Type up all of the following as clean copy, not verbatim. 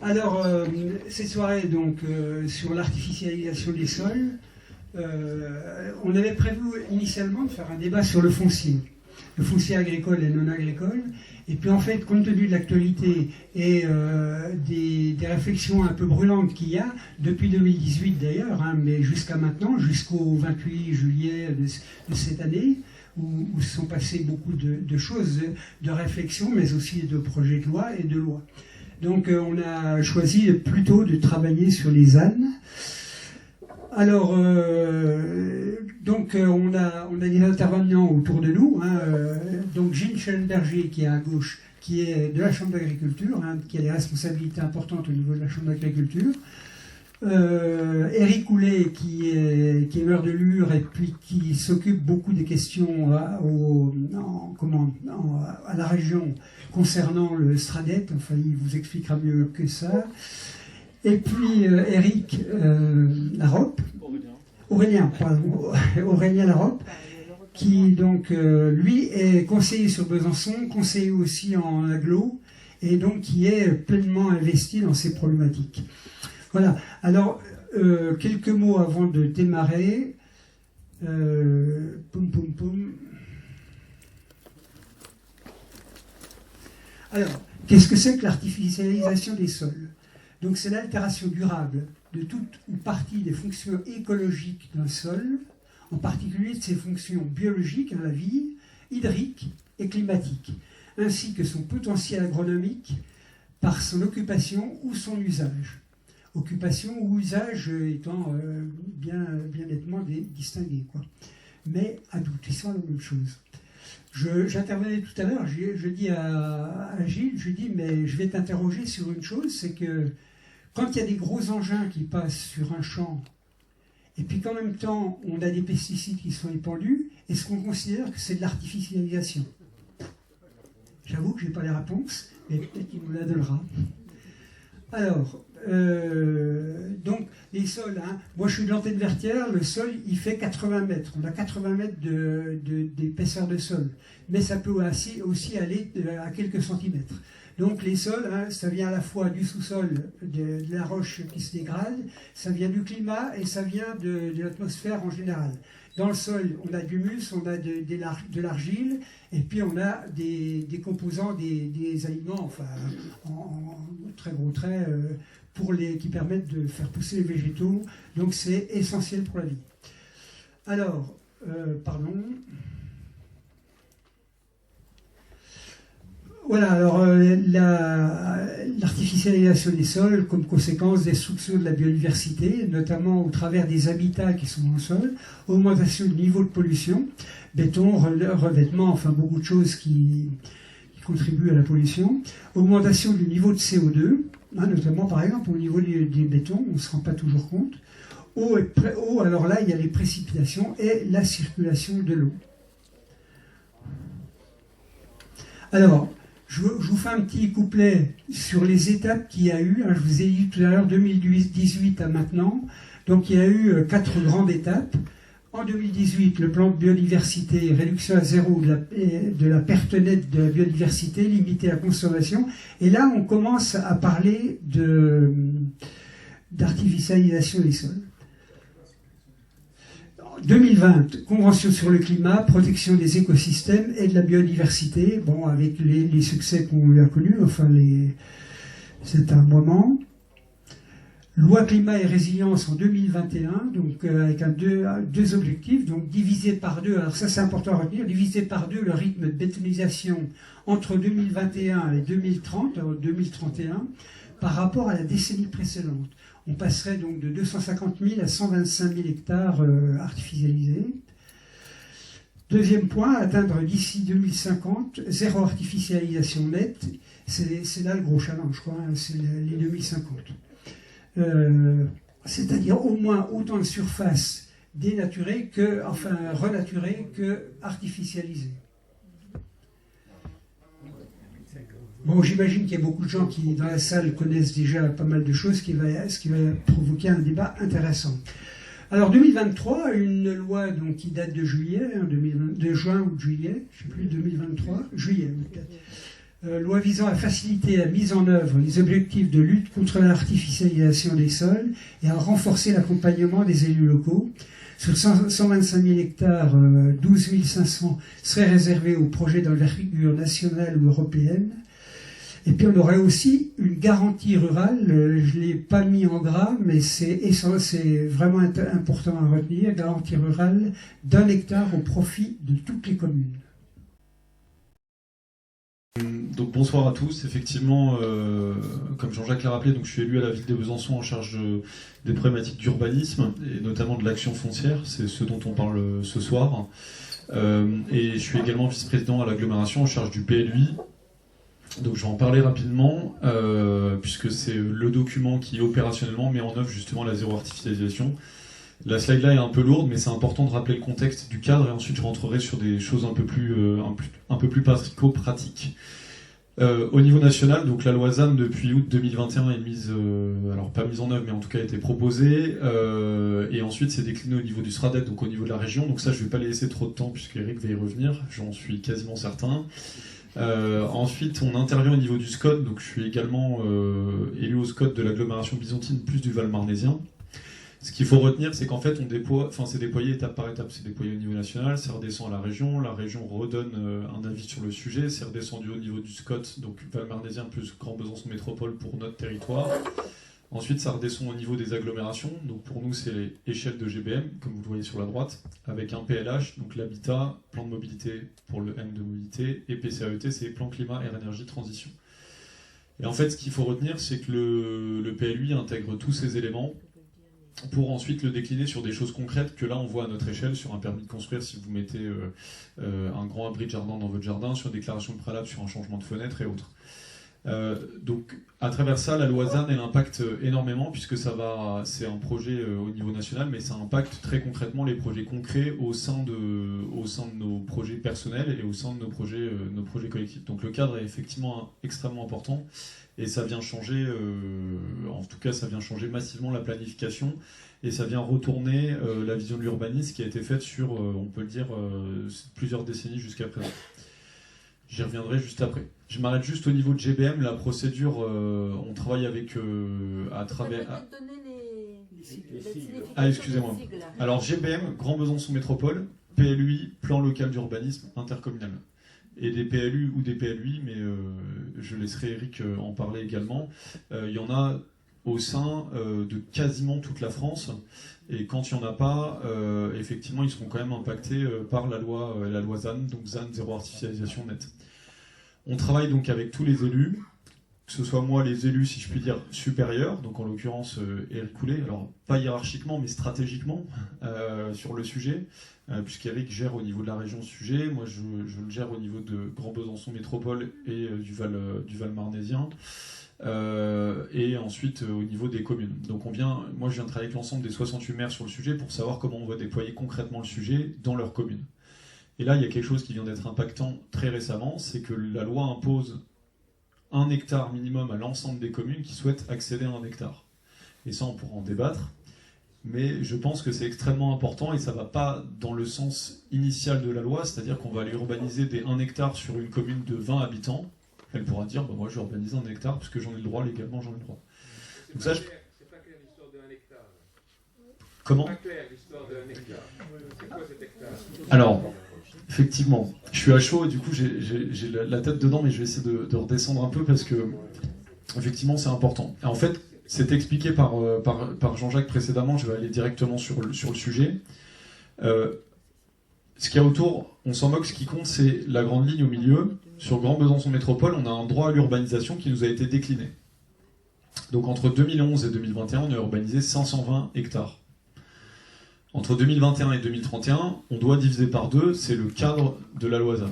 Alors, cette soirée donc, sur l'artificialisation des sols, on avait prévu initialement de faire un débat sur le foncier agricole et non agricole. Et puis en fait, compte tenu de l'actualité et des réflexions un peu brûlantes qu'il y a, depuis 2018 d'ailleurs, hein, mais jusqu'à maintenant, jusqu'au 28 juillet de cette année, où se sont passées beaucoup de choses, de réflexions, mais aussi de projets de loi et de lois. Donc on a choisi plutôt de travailler sur les ânes. Alors, on a des intervenants autour de nous. Hein, donc Gilles Schellenberger, qui est à gauche, qui est de la Chambre d'agriculture, hein, qui a des responsabilités importantes au niveau de la Chambre d'agriculture. Éric Houlet, qui est maire de Lure et puis qui s'occupe beaucoup des questions à la région concernant le Stradet. Enfin, il vous expliquera mieux que ça. Et puis Éric Larope, Aurélien Larope, qui donc lui est conseiller sur Besançon, conseiller aussi en agglo, et donc qui est pleinement investi dans ces problématiques. Voilà. Alors, quelques mots avant de démarrer. Alors, qu'est-ce que c'est que l'artificialisation des sols ? Donc, c'est l'altération durable de toute ou partie des fonctions écologiques d'un sol, en particulier de ses fonctions biologiques, la vie, hydrique et climatique, ainsi que son potentiel agronomique par son occupation ou son usage. Occupation ou usage étant bien nettement distingués, quoi. Mais aboutissant à la même chose. J'intervenais tout à l'heure, je dis à Gilles, je dis, mais je vais t'interroger sur une chose, c'est que quand il y a des gros engins qui passent sur un champ, et puis qu'en même temps, on a des pesticides qui sont épandus, est-ce qu'on considère que c'est de l'artificialisation ? J'avoue que je n'ai pas les réponses, mais peut-être qu'il nous la donnera. Alors, donc, les sols, hein, moi je suis de l'antenne vertière, le sol il fait 80 mètres. On a 80 mètres d'épaisseur de sol, mais ça peut aussi aller à quelques centimètres. Donc les sols, hein, ça vient à la fois du sous-sol, de la roche qui se dégrade, ça vient du climat et ça vient de l'atmosphère en général. Dans le sol, on a de l'humus, on a de l'argile, et puis on a des composants des aliments, enfin, en très gros traits, qui permettent de faire pousser les végétaux. Donc c'est essentiel pour la vie. Alors, Voilà, alors l'artificialisation des sols comme conséquence des destructions de la biodiversité, notamment au travers des habitats qui sont dans le sol, augmentation du niveau de pollution, béton, revêtement, enfin beaucoup de choses qui contribuent à la pollution, augmentation du niveau de CO2, hein, notamment par exemple au niveau des bétons, on ne se rend pas toujours compte. Eau, alors là il y a les précipitations et la circulation de l'eau. Alors, je vous fais un petit couplet sur les étapes qu'il y a eu. Je vous ai dit tout à l'heure, 2018 à maintenant. Donc il y a eu 4 grandes étapes. En 2018, le plan de biodiversité, réduction à zéro de la perte nette de la biodiversité, limiter la consommation. Et là, on commence à parler d'artificialisation des sols. 2020, Convention sur le climat, protection des écosystèmes et de la biodiversité, bon, avec les succès qu'on a connus, enfin, c'est un moment. Loi climat et résilience en 2021, donc avec deux objectifs, donc diviser par 2, alors ça c'est important à retenir, diviser par 2 le rythme de bétonisation entre 2021 et 2031 par rapport à la décennie précédente. On passerait donc de 250 000 à 125 000 hectares artificialisés. Deuxième point, atteindre d'ici 2050 zéro artificialisation nette. C'est là le gros challenge, quoi, hein, c'est les 2050. C'est-à-dire au moins autant de surface dénaturée renaturée que artificialisée. Bon, j'imagine qu'il y a beaucoup de gens qui, dans la salle, connaissent déjà pas mal de choses, ce qui va provoquer un débat intéressant. Alors, 2023, une loi donc, qui date de juillet, de juin ou de juillet, je ne sais plus, 2023, juillet peut-être, Loi visant à faciliter la mise en œuvre des objectifs de lutte contre l'artificialisation des sols et à renforcer l'accompagnement des élus locaux. Sur 125 000 hectares, 12 500 seraient réservés aux projets d'envergure nationale ou européenne. Et puis on aurait aussi une garantie rurale, je ne l'ai pas mis en gras, mais c'est vraiment important à retenir, garantie rurale d'1 hectare au profit de toutes les communes. Donc bonsoir à tous. Effectivement, comme Jean-Jacques l'a rappelé, donc je suis élu à la ville de Besançon en charge des problématiques d'urbanisme et notamment de l'action foncière. C'est ce dont on parle ce soir. Et je suis également vice-président à l'agglomération en charge du PLUI. Donc je vais en parler rapidement puisque c'est le document qui opérationnellement met en œuvre justement la zéro artificialisation. La slide là est un peu lourde, mais c'est important de rappeler le contexte du cadre et ensuite je rentrerai sur des choses un peu plus pratico-pratiques. Au niveau national, donc la loi ZAN depuis août 2021 est mise, alors pas mise en œuvre, mais en tout cas a été proposée, et ensuite c'est décliné au niveau du SRADET, donc au niveau de la région. Donc ça, je vais pas laisser trop de temps puisque Eric va y revenir, j'en suis quasiment certain. Ensuite, on intervient au niveau du SCOT, donc je suis également élu au SCOT de l'agglomération byzantine plus du Val-Marnésien. Ce qu'il faut retenir, c'est qu'en fait, c'est déployé étape par étape. C'est déployé au niveau national, c'est redescend à la région redonne un avis sur le sujet, c'est redescendu au niveau du SCOT, donc Val-Marnésien plus Grand Besançon Métropole pour notre territoire. Ensuite, ça redescend au niveau des agglomérations, donc pour nous, c'est les échelles de GBM, comme vous le voyez sur la droite, avec un PLH, donc l'habitat, plan de mobilité pour le M de mobilité, et PCAET, c'est plan climat, air, énergie, transition. Et en fait, ce qu'il faut retenir, c'est que le PLUI intègre tous ces éléments, pour ensuite le décliner sur des choses concrètes que là on voit à notre échelle, sur un permis de construire si vous mettez un grand abri de jardin dans votre jardin, sur une déclaration de préalable sur un changement de fenêtre et autres. Donc à travers ça, la loi ZAN elle impacte énormément puisque c'est un projet au niveau national, mais ça impacte très concrètement les projets concrets au sein de nos projets personnels et au sein de nos projets collectifs. Donc le cadre est effectivement extrêmement important. Et ça vient changer, en tout cas ça vient changer massivement la planification et ça vient retourner la vision de l'urbanisme qui a été faite sur, on peut le dire, plusieurs décennies jusqu'à présent. J'y reviendrai juste après. Je m'arrête juste au niveau de GBM, la procédure, on travaille avec à travers... Ah, excusez-moi. Alors GBM, Grand Besançon Métropole, PLUI, Plan Local d'Urbanisme Intercommunal. Et des PLU ou des PLUI, mais je laisserai Eric en parler également. Il y en a au sein de quasiment toute la France, et quand il n'y en a pas, effectivement, ils seront quand même impactés par la loi ZAN, donc ZAN, zéro artificialisation nette. On travaille donc avec tous les élus, que ce soit moi, les élus, si je puis dire, supérieurs, donc en l'occurrence Eric Coulet, alors pas hiérarchiquement, mais stratégiquement, sur le sujet, puisqu'Eric gère au niveau de la région ce sujet, moi je le gère au niveau de Grand Besançon Métropole et du Val-Marnésien, et ensuite au niveau des communes. Donc moi je viens de travailler avec l'ensemble des 68 maires sur le sujet pour savoir comment on va déployer concrètement le sujet dans leur commune. Et là il y a quelque chose qui vient d'être impactant très récemment, c'est que la loi impose 1 hectare minimum à l'ensemble des communes qui souhaitent accéder à 1 hectare. Et ça on pourra en débattre. Mais je pense que c'est extrêmement important et ça ne va pas dans le sens initial de la loi, c'est-à-dire qu'on va aller urbaniser des 1 hectare sur une commune de 20 habitants. Elle pourra dire, moi je vais urbaniser 1 hectare parce que j'en ai le droit, légalement j'en ai le droit. Donc ça, c'est pas clair l'histoire de 1 hectare. Comment ? C'est pas clair l'histoire de 1 hectare. C'est quoi cet hectare ? Alors, effectivement, je suis à chaud et du coup j'ai la tête dedans, mais je vais essayer de redescendre un peu parce que effectivement c'est important. Et en fait, c'est expliqué par Jean-Jacques précédemment, je vais aller directement sur le sujet. Ce qu'il y a autour, on s'en moque, ce qui compte, c'est la grande ligne au milieu. Sur Grand Besançon Métropole, on a un droit à l'urbanisation qui nous a été décliné. Donc entre 2011 et 2021, on a urbanisé 520 hectares. Entre 2021 et 2031, on doit diviser par 2, c'est le cadre de la loi ZAN.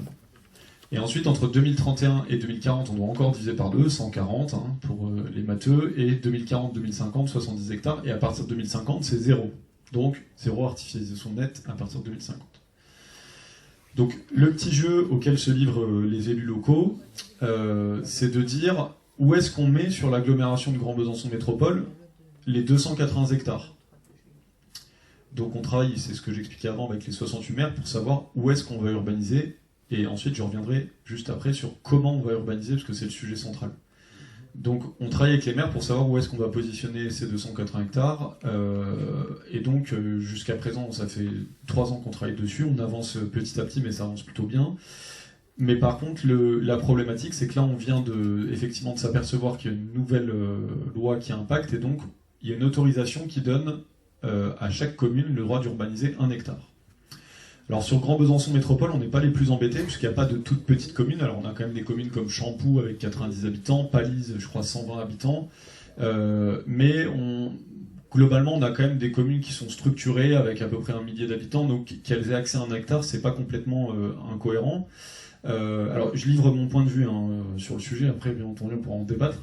Et ensuite, entre 2031 et 2040, on doit encore diviser par 2, 140 pour les matheux, et 2040-2050, 70 hectares, et à partir de 2050, c'est 0. Donc, zéro artificialisation nette à partir de 2050. Donc, le petit jeu auquel se livrent les élus locaux, c'est de dire où est-ce qu'on met sur l'agglomération de Grand Besançon Métropole les 280 hectares. Donc, on travaille, c'est ce que j'expliquais avant avec les 68 maires, pour savoir où est-ce qu'on va urbaniser Et ensuite, je reviendrai juste après sur comment on va urbaniser, parce que c'est le sujet central. Donc, on travaille avec les maires pour savoir où est-ce qu'on va positionner ces 280 hectares. Et donc, jusqu'à présent, ça fait 3 ans qu'on travaille dessus. On avance petit à petit, mais ça avance plutôt bien. Mais par contre, la problématique, c'est que là, on vient effectivement de s'apercevoir qu'il y a une nouvelle loi qui impacte, et donc, il y a une autorisation qui donne à chaque commune le droit d'urbaniser 1 hectare. Alors sur Grand Besançon Métropole, on n'est pas les plus embêtés, puisqu'il n'y a pas de toutes petites communes. Alors on a quand même des communes comme Champoux avec 90 habitants, Palise, je crois 120 habitants. Mais globalement, on a quand même des communes qui sont structurées avec à peu près 1 millier d'habitants, donc qu'elles aient accès à 1 hectare, c'est pas complètement incohérent. Alors je livre mon point de vue sur le sujet, après bien entendu on pourra en débattre.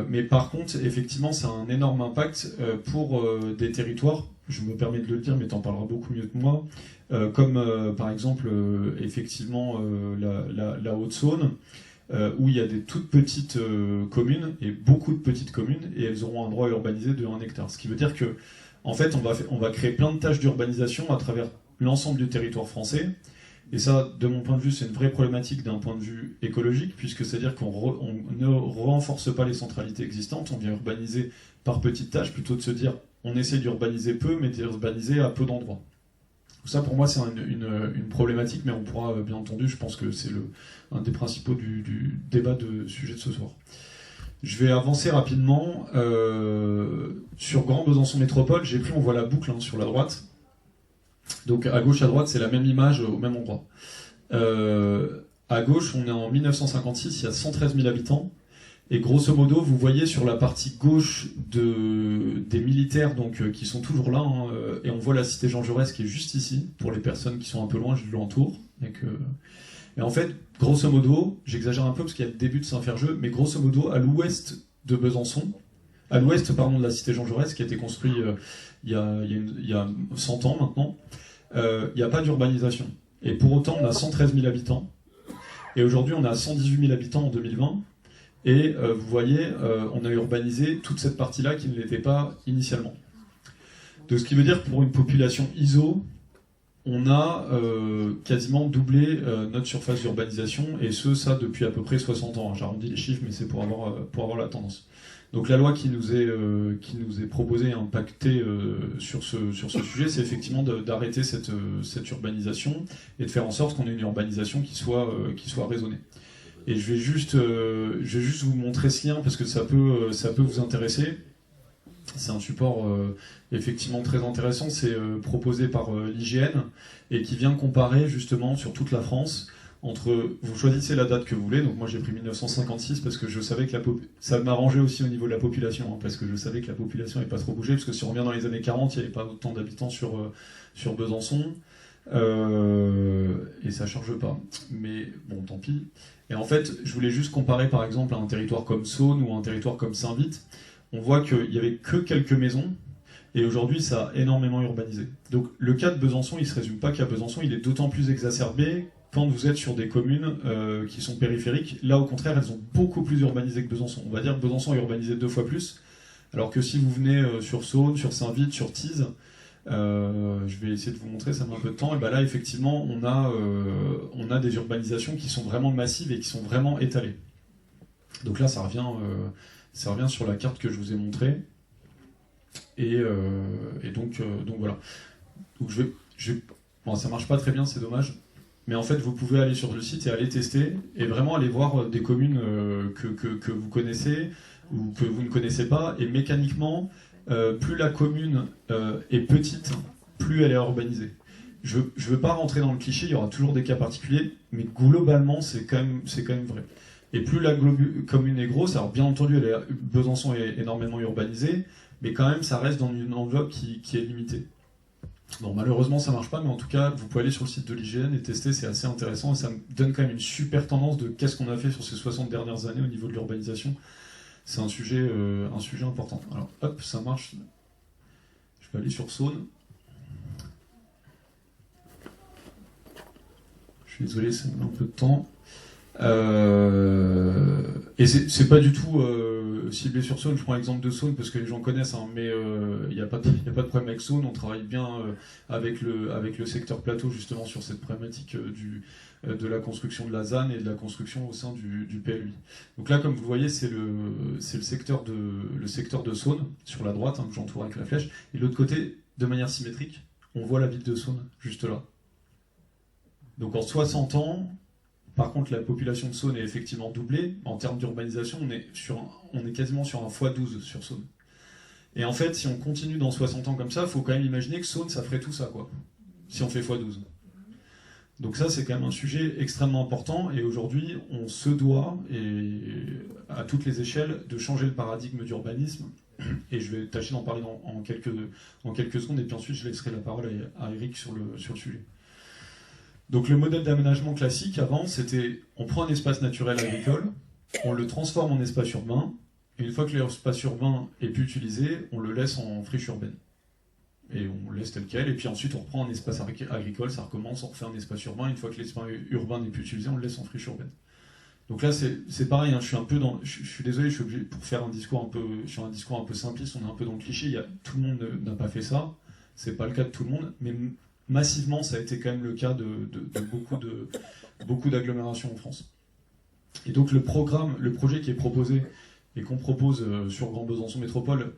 Mais par contre, effectivement, ça a un énorme impact pour des territoires, je me permets de le dire, mais tu en parleras beaucoup mieux que moi, comme par exemple, effectivement, la Haute-Saône, où il y a des toutes petites communes, et beaucoup de petites communes, et elles auront un droit urbanisé de 1 hectare. Ce qui veut dire que, en fait, on va créer plein de tâches d'urbanisation à travers l'ensemble du territoire français. Et ça, de mon point de vue, c'est une vraie problématique d'un point de vue écologique, puisque c'est-à-dire qu'on ne renforce pas les centralités existantes, on vient urbaniser par petites tâches, plutôt de se dire on essaie d'urbaniser peu, mais d'urbaniser à peu d'endroits. Ça, pour moi, c'est une problématique, mais on pourra, bien entendu, je pense que c'est un des principaux du débat de sujet de ce soir. Je vais avancer rapidement. Sur Grand Besançon Métropole, on voit la boucle sur la droite. Donc à gauche, à droite, c'est la même image au même endroit. À gauche, on est en 1956, il y a 113 000 habitants. Et grosso modo, vous voyez sur la partie gauche des militaires qui sont toujours là, et on voit la cité Jean Jaurès qui est juste ici. Pour les personnes qui sont un peu loin, je l'entoure. Et en fait, grosso modo, j'exagère un peu parce qu'il y a le début de Saint-Ferjeux, mais grosso modo, à l'ouest de Besançon, à l'ouest de la cité Jean Jaurès, qui a été construit il y a 100 ans maintenant, il n'y a pas d'urbanisation. Et pour autant, on a 113 000 habitants. Et aujourd'hui, on a 118 000 habitants en 2020. Et vous voyez, on a urbanisé toute cette partie-là qui ne l'était pas initialement. Donc, ce qui veut dire que pour une population ISO, on a quasiment doublé notre surface d'urbanisation, et ça depuis à peu près 60 ans. J'arrondis les chiffres, mais c'est pour avoir la tendance. Donc la loi qui nous est proposée, impactée sur ce sujet, c'est effectivement d'arrêter cette urbanisation et de faire en sorte qu'on ait une urbanisation qui soit raisonnée. Et je vais juste vous montrer ce lien parce que ça peut vous intéresser. C'est un support effectivement très intéressant, c'est proposé par l'IGN et qui vient comparer justement sur toute la France vous choisissez la date que vous voulez, donc moi j'ai pris 1956 parce que je savais que ça m'arrangeait aussi au niveau de la population, parce que je savais que la population n'avait pas trop bougé, parce que si on revient dans les années 40, il n'y avait pas autant d'habitants sur Besançon, et ça charge pas, mais bon tant pis. Et en fait, je voulais juste comparer par exemple à un territoire comme Saône ou un territoire comme Saint-Vith. On voit qu'il n'y avait que quelques maisons, et aujourd'hui ça a énormément urbanisé. Donc le cas de Besançon, il ne se résume pas qu'à Besançon, il est d'autant plus exacerbé quand vous êtes sur des communes qui sont périphériques. Là au contraire, elles ont beaucoup plus urbanisé que Besançon. On va dire que Besançon est urbanisé 2 fois plus, alors que si vous venez sur Saône, sur Saint-Vith, sur Tise, je vais essayer de vous montrer, ça met un peu de temps, et bien là effectivement on a des urbanisations qui sont vraiment massives et qui sont vraiment étalées. Donc là ça revient sur la carte que je vous ai montrée. Et donc voilà. Donc bon, ça marche pas très bien, c'est dommage. Mais en fait, vous pouvez aller sur le site et aller tester, et vraiment aller voir des communes que vous connaissez ou que vous ne connaissez pas. Et mécaniquement, plus la commune est petite, plus elle est urbanisée. Je veux pas rentrer dans le cliché, il y aura toujours des cas particuliers, mais globalement, c'est quand même vrai. Et plus la commune est grosse, alors bien entendu, Besançon est énormément urbanisée, mais quand même, ça reste dans une enveloppe qui est limitée. Bon, malheureusement, ça marche pas, mais en tout cas, vous pouvez aller sur le site de l'IGN et tester, c'est assez intéressant, et ça me donne quand même une super tendance de qu'est-ce qu'on a fait sur ces 60 dernières années au niveau de l'urbanisation. C'est un sujet important. Alors, hop, ça marche. Je vais aller sur Saône. Je suis désolé, ça me met un peu de temps. Et c'est pas du tout ciblé sur Saône. Je prends l'exemple de Saône parce que les gens connaissent, hein, mais il n'y a pas de problème avec Saône. On travaille bien avec le secteur plateau justement sur cette problématique de la construction de la ZAN et de la construction au sein du PLUI. Donc là, comme vous le voyez, c'est le secteur de Saône sur la droite, hein, que j'entoure avec la flèche, et de l'autre côté, de manière symétrique, on voit la ville de Saône juste là. Donc en 60 ans. Par contre, la population de Saône est effectivement doublée. En termes d'urbanisation, on est quasiment sur un x12 sur Saône. Et en fait, si on continue dans 60 ans comme ça, il faut quand même imaginer que Saône, ça ferait tout ça, quoi. Si on fait x12. Donc ça, c'est quand même un sujet extrêmement important. Et aujourd'hui, on se doit, et à toutes les échelles, de changer le paradigme d'urbanisme. Et je vais tâcher d'en parler en quelques secondes. Et puis ensuite, je laisserai la parole à Eric sur le sujet. Donc le modèle d'aménagement classique avant, c'était on prend un espace naturel agricole, on le transforme en espace urbain, et une fois que l'espace urbain est plus utilisé, on le laisse en friche urbaine. Et on le laisse tel quel, et puis ensuite on reprend un espace agricole, ça recommence, on refait un espace urbain, une fois que l'espace urbain n'est plus utilisé, on le laisse en friche urbaine. Donc là c'est pareil, hein, je suis désolé, je suis obligé pour faire un discours un peu simpliste, on est un peu dans le cliché, tout le monde n'a pas fait ça, c'est pas le cas de tout le monde, mais massivement, ça a été quand même le cas de beaucoup d'agglomérations en France. Et donc le projet qui est proposé et qu'on propose sur Grand Besançon Métropole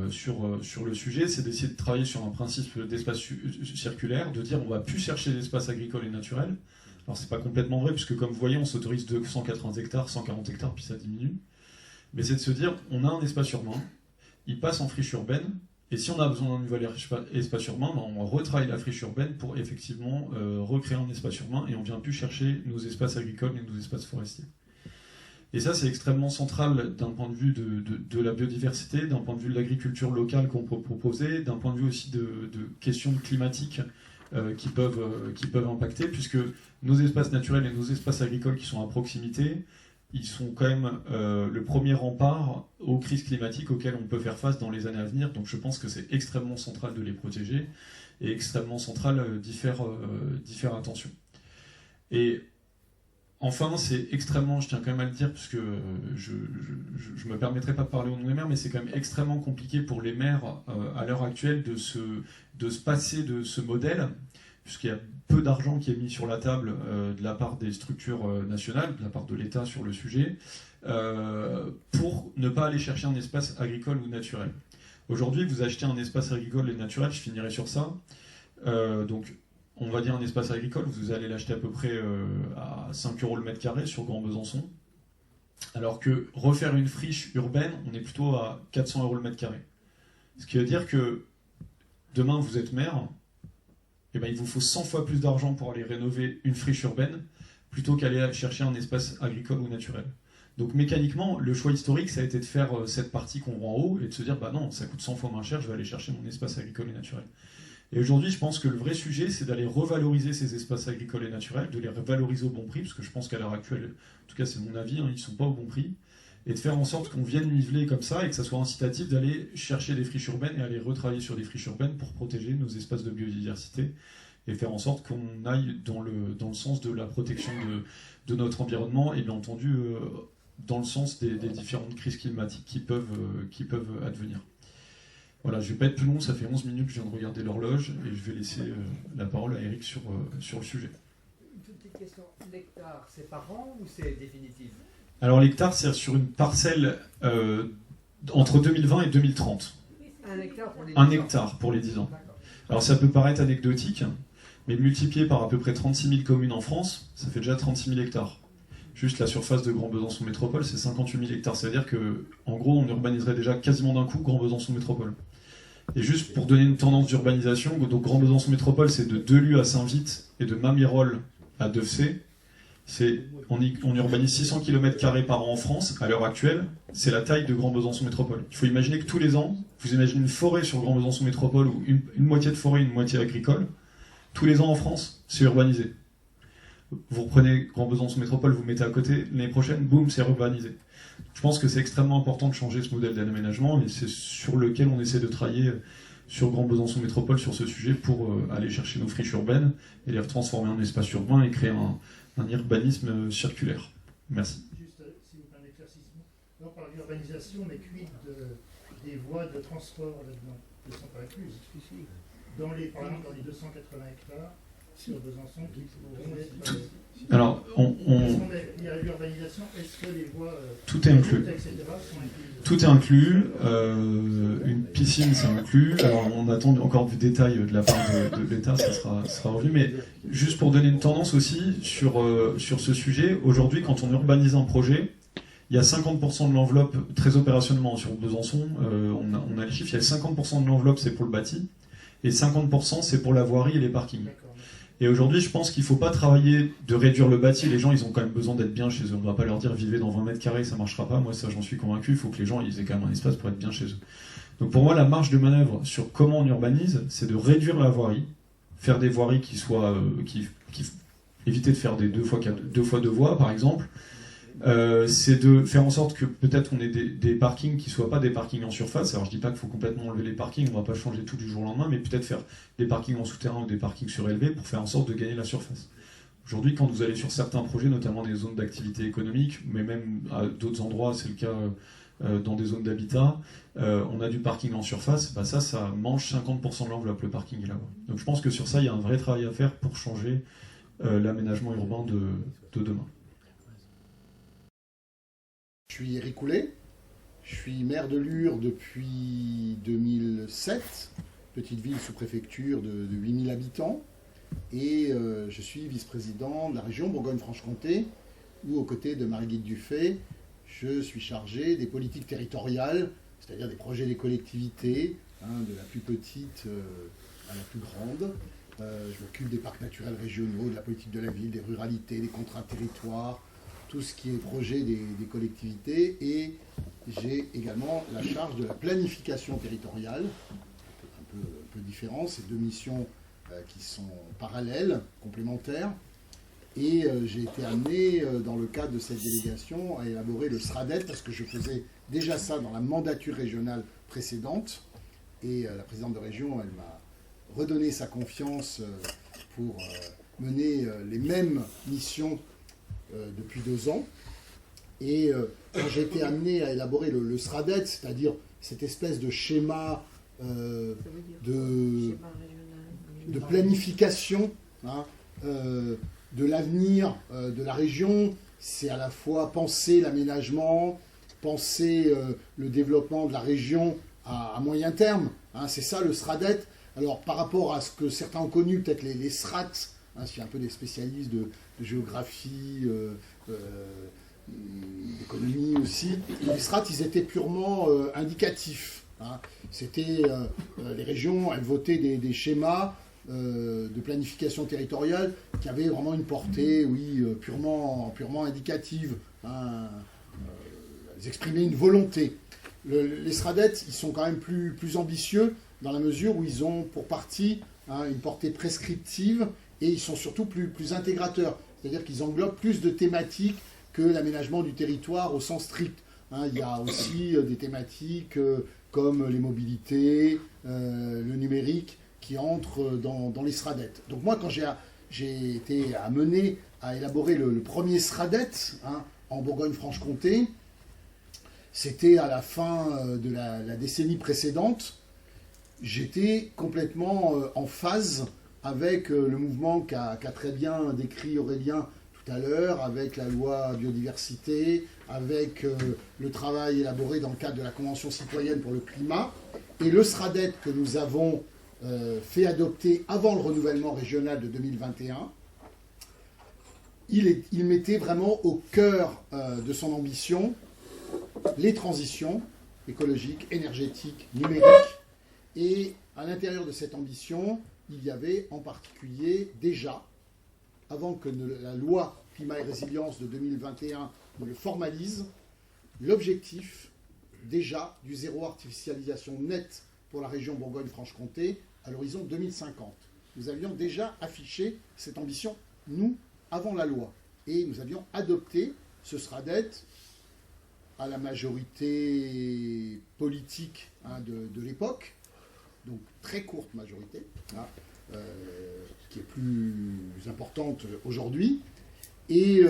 sur le sujet, c'est d'essayer de travailler sur un principe d'espace circulaire, de dire on va plus chercher l'espace agricole et naturel. Alors c'est pas complètement vrai, puisque comme vous voyez, on s'autorise 280 hectares, 140 hectares, puis ça diminue. Mais c'est de se dire, on a un espace urbain, il passe en friche urbaine, et si on a besoin d'un nouvel espace urbain, ben on retravaille la friche urbaine pour effectivement recréer un espace urbain et on ne vient plus chercher nos espaces agricoles et nos espaces forestiers. Et ça, c'est extrêmement central d'un point de vue de la biodiversité, d'un point de vue de l'agriculture locale qu'on peut proposer, d'un point de vue aussi de questions climatiques qui peuvent impacter, puisque nos espaces naturels et nos espaces agricoles qui sont à proximité, ils sont quand même le premier rempart aux crises climatiques auxquelles on peut faire face dans les années à venir. Donc je pense que c'est extrêmement central de les protéger et extrêmement central d'y faire attention. Et enfin, c'est extrêmement, je tiens quand même à le dire, parce que je ne me permettrai pas de parler au nom des maires, mais c'est quand même extrêmement compliqué pour les maires à l'heure actuelle de se passer de ce modèle, puisqu'il y a peu d'argent qui est mis sur la table de la part des structures nationales, de la part de l'État sur le sujet, pour ne pas aller chercher un espace agricole ou naturel. Aujourd'hui, vous achetez un espace agricole et naturel, je finirai sur ça. Donc, on va dire un espace agricole, vous allez l'acheter à peu près à 5 € le mètre carré sur Grand Besançon, alors que refaire une friche urbaine, on est plutôt à 400 € le mètre carré. Ce qui veut dire que demain, vous êtes maire, et ben, il vous faut 100 fois plus d'argent pour aller rénover une friche urbaine plutôt qu'aller chercher un espace agricole ou naturel. Donc mécaniquement, le choix historique, ça a été de faire cette partie qu'on voit en haut et de se dire, bah non, ça coûte 100 fois moins cher, je vais aller chercher mon espace agricole et naturel. Et aujourd'hui, je pense que le vrai sujet, c'est d'aller revaloriser ces espaces agricoles et naturels, de les revaloriser au bon prix, parce que je pense qu'à l'heure actuelle, en tout cas c'est mon avis, hein, ils ne sont pas au bon prix, et de faire en sorte qu'on vienne niveler comme ça et que ça soit incitatif d'aller chercher des friches urbaines et aller retravailler sur des friches urbaines pour protéger nos espaces de biodiversité et faire en sorte qu'on aille dans le sens de la protection de notre environnement et bien entendu dans le sens des différentes crises climatiques qui peuvent advenir. Voilà, je ne vais pas être plus long, ça fait 11 minutes que je viens de regarder l'horloge et je vais laisser la parole à Eric sur le sujet. Une toute petite question, l'hectare, c'est par an ou c'est définitif? Alors l'hectare, c'est sur une parcelle entre 2020 et 2030. Un hectare pour les 10 Un ans. hectare pour les 10 ans. D'accord. Alors ça peut paraître anecdotique, mais multiplié par à peu près 36 000 communes en France, ça fait déjà 36 000 hectares. Juste la surface de Grand Besançon Métropole, c'est 58 000 hectares. C'est-à-dire qu'en gros, on urbaniserait déjà quasiment d'un coup Grand Besançon Métropole. Et juste pour donner une tendance d'urbanisation, donc Grand Besançon Métropole, c'est de Delu à Saint-Vite et de Mamirol à Devcé. On urbanise 600 km² par an en France, à l'heure actuelle, c'est la taille de Grand Besançon Métropole. Il faut imaginer que tous les ans, vous imaginez une forêt sur Grand Besançon Métropole, ou une moitié de forêt, une moitié agricole, tous les ans en France, c'est urbanisé. Vous reprenez Grand Besançon Métropole, vous mettez à côté, l'année prochaine, boum, c'est urbanisé. Je pense que c'est extrêmement important de changer ce modèle d'aménagement, et c'est sur lequel on essaie de travailler sur Grand Besançon Métropole sur ce sujet pour aller chercher nos friches urbaines et les transformer en espace urbain et créer un urbanisme circulaire. Merci. Juste, si vous faites un éclaircissement. On parle d'urbanisation, mais quid des voies de transport là-dedans ne sont pas incluses. Par exemple, dans les 280 hectares sur Besançon qui pourront être... Alors, il y a l'urbanisation, est-ce que les voies... tout est inclus. etc. sont incluses? Tout est inclus. Une piscine, c'est inclus. Alors, on attend encore du détail de la part de l'État, ça sera revu. Mais juste pour donner une tendance aussi sur ce sujet, aujourd'hui, quand on urbanise un projet, il y a 50% de l'enveloppe, très opérationnellement sur Besançon, on a les chiffres, il y a 50% de l'enveloppe, c'est pour le bâti, et 50% c'est pour la voirie et les parkings. Et aujourd'hui, je pense qu'il ne faut pas travailler de réduire le bâti. Les gens, ils ont quand même besoin d'être bien chez eux. On ne va pas leur dire vivez dans 20 mètres carrés, ça ne marchera pas. Moi, ça, j'en suis convaincu. Il faut que les gens ils aient quand même un espace pour être bien chez eux. Donc pour moi, la marge de manœuvre sur comment on urbanise, c'est de réduire la voirie, faire des voiries qui soient... éviter de faire des 2 fois 2 voies, par exemple. C'est de faire en sorte que peut-être on ait des parkings qui ne soient pas des parkings en surface. Alors je dis pas qu'il faut complètement enlever les parkings, on ne va pas changer tout du jour au lendemain, mais peut-être faire des parkings en souterrain ou des parkings surélevés pour faire en sorte de gagner la surface. Aujourd'hui, quand vous allez sur certains projets, notamment des zones d'activité économique, mais même à d'autres endroits, c'est le cas dans des zones d'habitat, on a du parking en surface, bah ça mange 50% de l'enveloppe, le parking est là-bas. Donc je pense que sur ça, il y a un vrai travail à faire pour changer l'aménagement urbain de demain. Je suis Eric Coulet, je suis maire de Lure depuis 2007, petite ville sous-préfecture de 8000 habitants, et je suis vice-président de la région Bourgogne-Franche-Comté, où aux côtés de Marie-Guide Dufay, je suis chargé des politiques territoriales, c'est-à-dire des projets des collectivités, de la plus petite à la plus grande. Je m'occupe des parcs naturels régionaux, de la politique de la ville, des ruralités, des contrats de territoire, tout ce qui est projet des collectivités, et j'ai également la charge de la planification territoriale, un peu différent, c'est 2 missions qui sont parallèles, complémentaires, et j'ai été amené, dans le cadre de cette délégation, à élaborer le SRADET, parce que je faisais déjà ça dans la mandature régionale précédente, et la présidente de région, elle m'a redonné sa confiance pour mener les mêmes missions depuis 2 ans. Et quand j'ai été amené à élaborer le SRADET, c'est-à-dire cette espèce de schéma de planification de l'avenir de la région, c'est à la fois penser l'aménagement, penser le développement de la région à moyen terme. C'est ça le SRADET. Alors par rapport à ce que certains ont connu, peut-être les SRAT, je suis un peu des spécialistes de géographie, d'économie aussi. Les SRAT, ils étaient purement indicatifs. C'était les régions, elles votaient des schémas de planification territoriale qui avaient vraiment une portée, purement indicative. Elles exprimaient une volonté. Les SRADET, ils sont quand même plus ambitieux dans la mesure où ils ont pour partie une portée prescriptive, et ils sont surtout plus intégrateurs. C'est-à-dire qu'ils englobent plus de thématiques que l'aménagement du territoire au sens strict. Il y a aussi des thématiques comme les mobilités, le numérique, qui entrent dans les SRADET. Donc moi, quand j'ai été amené à élaborer le premier SRADET en Bourgogne-Franche-Comté, c'était à la fin de la décennie précédente. J'étais complètement en phase avec le mouvement qu'a très bien décrit Aurélien tout à l'heure, avec la loi biodiversité, avec le travail élaboré dans le cadre de la Convention citoyenne pour le climat, et le SRADET que nous avons fait adopter avant le renouvellement régional de 2021, il mettait vraiment au cœur de son ambition les transitions écologiques, énergétiques, numériques, et à l'intérieur de cette ambition, il y avait en particulier déjà, avant que la loi climat et résilience de 2021 ne le formalise, l'objectif déjà du zéro artificialisation nette pour la région Bourgogne-Franche-Comté à l'horizon 2050. Nous avions déjà affiché cette ambition, nous, avant la loi. Et nous avions adopté ce SRADET à la majorité politique de l'époque, donc très courte majorité, qui est plus importante aujourd'hui. Et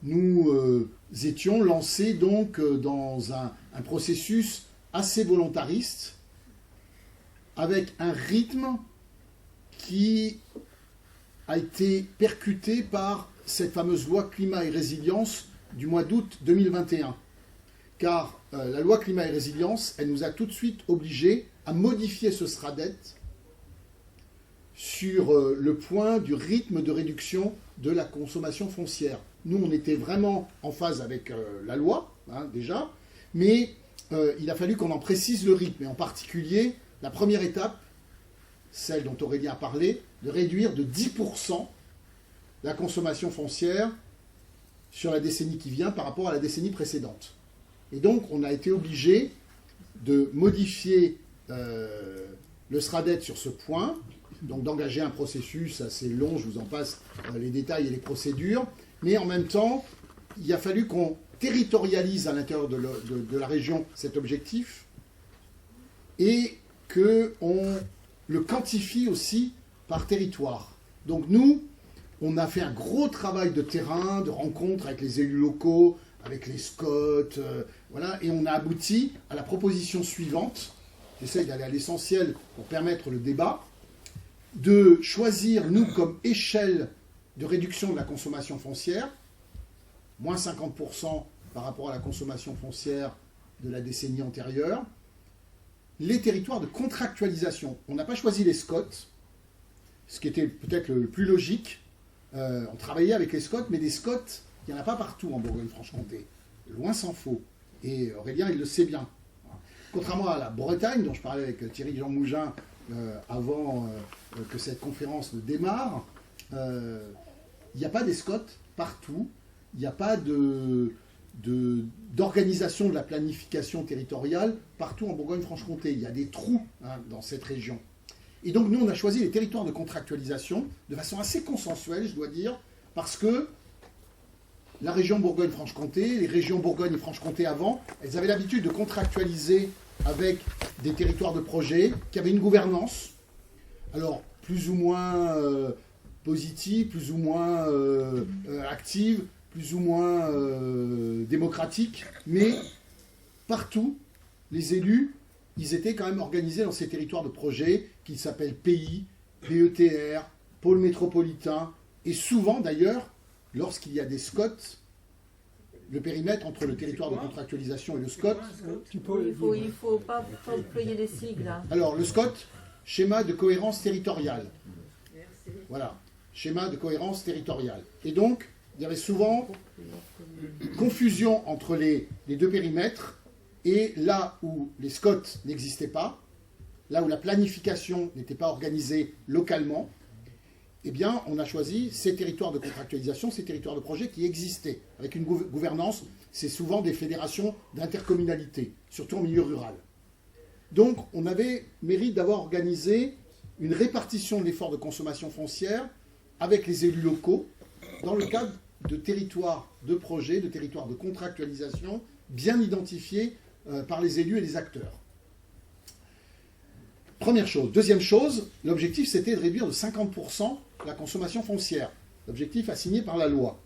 nous étions lancés donc dans un processus assez volontariste, avec un rythme qui a été percuté par cette fameuse loi climat et résilience du mois d'août 2021. Car la loi climat et résilience, elle nous a tout de suite obligés à modifier ce SRADET sur le point du rythme de réduction de la consommation foncière. Nous, on était vraiment en phase avec la loi, déjà, mais il a fallu qu'on en précise le rythme, et en particulier la première étape, celle dont Aurélien a parlé, de réduire de 10% la consommation foncière sur la décennie qui vient par rapport à la décennie précédente. Et donc, on a été obligé de modifier le SRADET sur ce point, donc d'engager un processus assez long, je vous en passe les détails et les procédures, mais en même temps, il a fallu qu'on territorialise à l'intérieur de la région cet objectif et qu'on le quantifie aussi par territoire. Donc nous, on a fait un gros travail de terrain, de rencontres avec les élus locaux, avec les SCOT, voilà, et on a abouti à la proposition suivante, j'essaye d'aller à l'essentiel pour permettre le débat, de choisir, nous, comme échelle de réduction de la consommation foncière, moins 50% par rapport à la consommation foncière de la décennie antérieure, les territoires de contractualisation. On n'a pas choisi les SCOT, ce qui était peut-être le plus logique. On travaillait avec les SCOT, mais des SCOT, il n'y en a pas partout en Bourgogne-Franche-Comté. Loin s'en faut. Et Aurélien, il le sait bien. Contrairement à la Bretagne, dont je parlais avec Thierry Jean Mougin avant que cette conférence ne démarre, il n'y a pas des SCOT partout. Il n'y a pas d'organisation de la planification territoriale partout en Bourgogne-Franche-Comté. Il y a des trous dans cette région. Et donc nous, on a choisi les territoires de contractualisation de façon assez consensuelle, je dois dire, parce que la région Bourgogne-Franche-Comté, les régions Bourgogne et Franche-Comté avant, elles avaient l'habitude de contractualiser avec des territoires de projet qui avaient une gouvernance, alors plus ou moins positive, plus ou moins active, plus ou moins démocratique, mais partout, les élus, ils étaient quand même organisés dans ces territoires de projet qui s'appellent PI, PETR, pôle métropolitain, et souvent d'ailleurs, lorsqu'il y a des SCOT, le périmètre entre le territoire de contractualisation et le SCOT... Il ne faut pas employer les sigles. Hein. Alors, le SCOT, schéma de cohérence territoriale. Voilà, schéma de cohérence territoriale. Et donc, il y avait souvent confusion entre les deux périmètres, et là où les SCOT n'existaient pas, là où la planification n'était pas organisée localement, eh bien, on a choisi ces territoires de contractualisation, ces territoires de projet qui existaient, avec une gouvernance. C'est souvent des fédérations d'intercommunalité, surtout en milieu rural. Donc, on avait mérite d'avoir organisé une répartition de l'effort de consommation foncière avec les élus locaux, dans le cadre de territoires de projet, de territoires de contractualisation, bien identifiés par les élus et les acteurs. Première chose. Deuxième chose, l'objectif c'était de réduire de 50% la consommation foncière. L'objectif assigné par la loi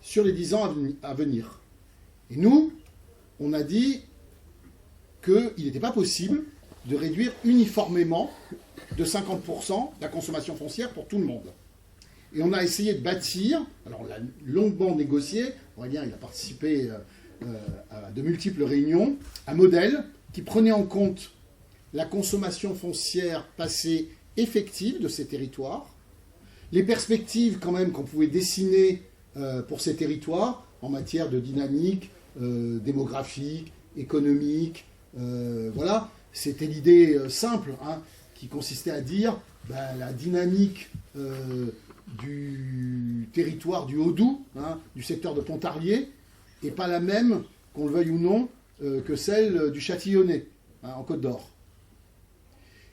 sur les 10 ans à venir. Et nous, on a dit qu'il n'était pas possible de réduire uniformément de 50% la consommation foncière pour tout le monde. Et on a essayé de bâtir, alors on a longuement négocié, Aurélien il a participé à de multiples réunions, un modèle qui prenait en compte la consommation foncière passée effective de ces territoires, les perspectives quand même qu'on pouvait dessiner pour ces territoires en matière de dynamique démographique, économique, voilà, c'était l'idée simple qui consistait à dire la dynamique du territoire du Haut-Doubs, du secteur de Pontarlier, n'est pas la même, qu'on le veuille ou non, que celle du Châtillonnais, en Côte d'Or.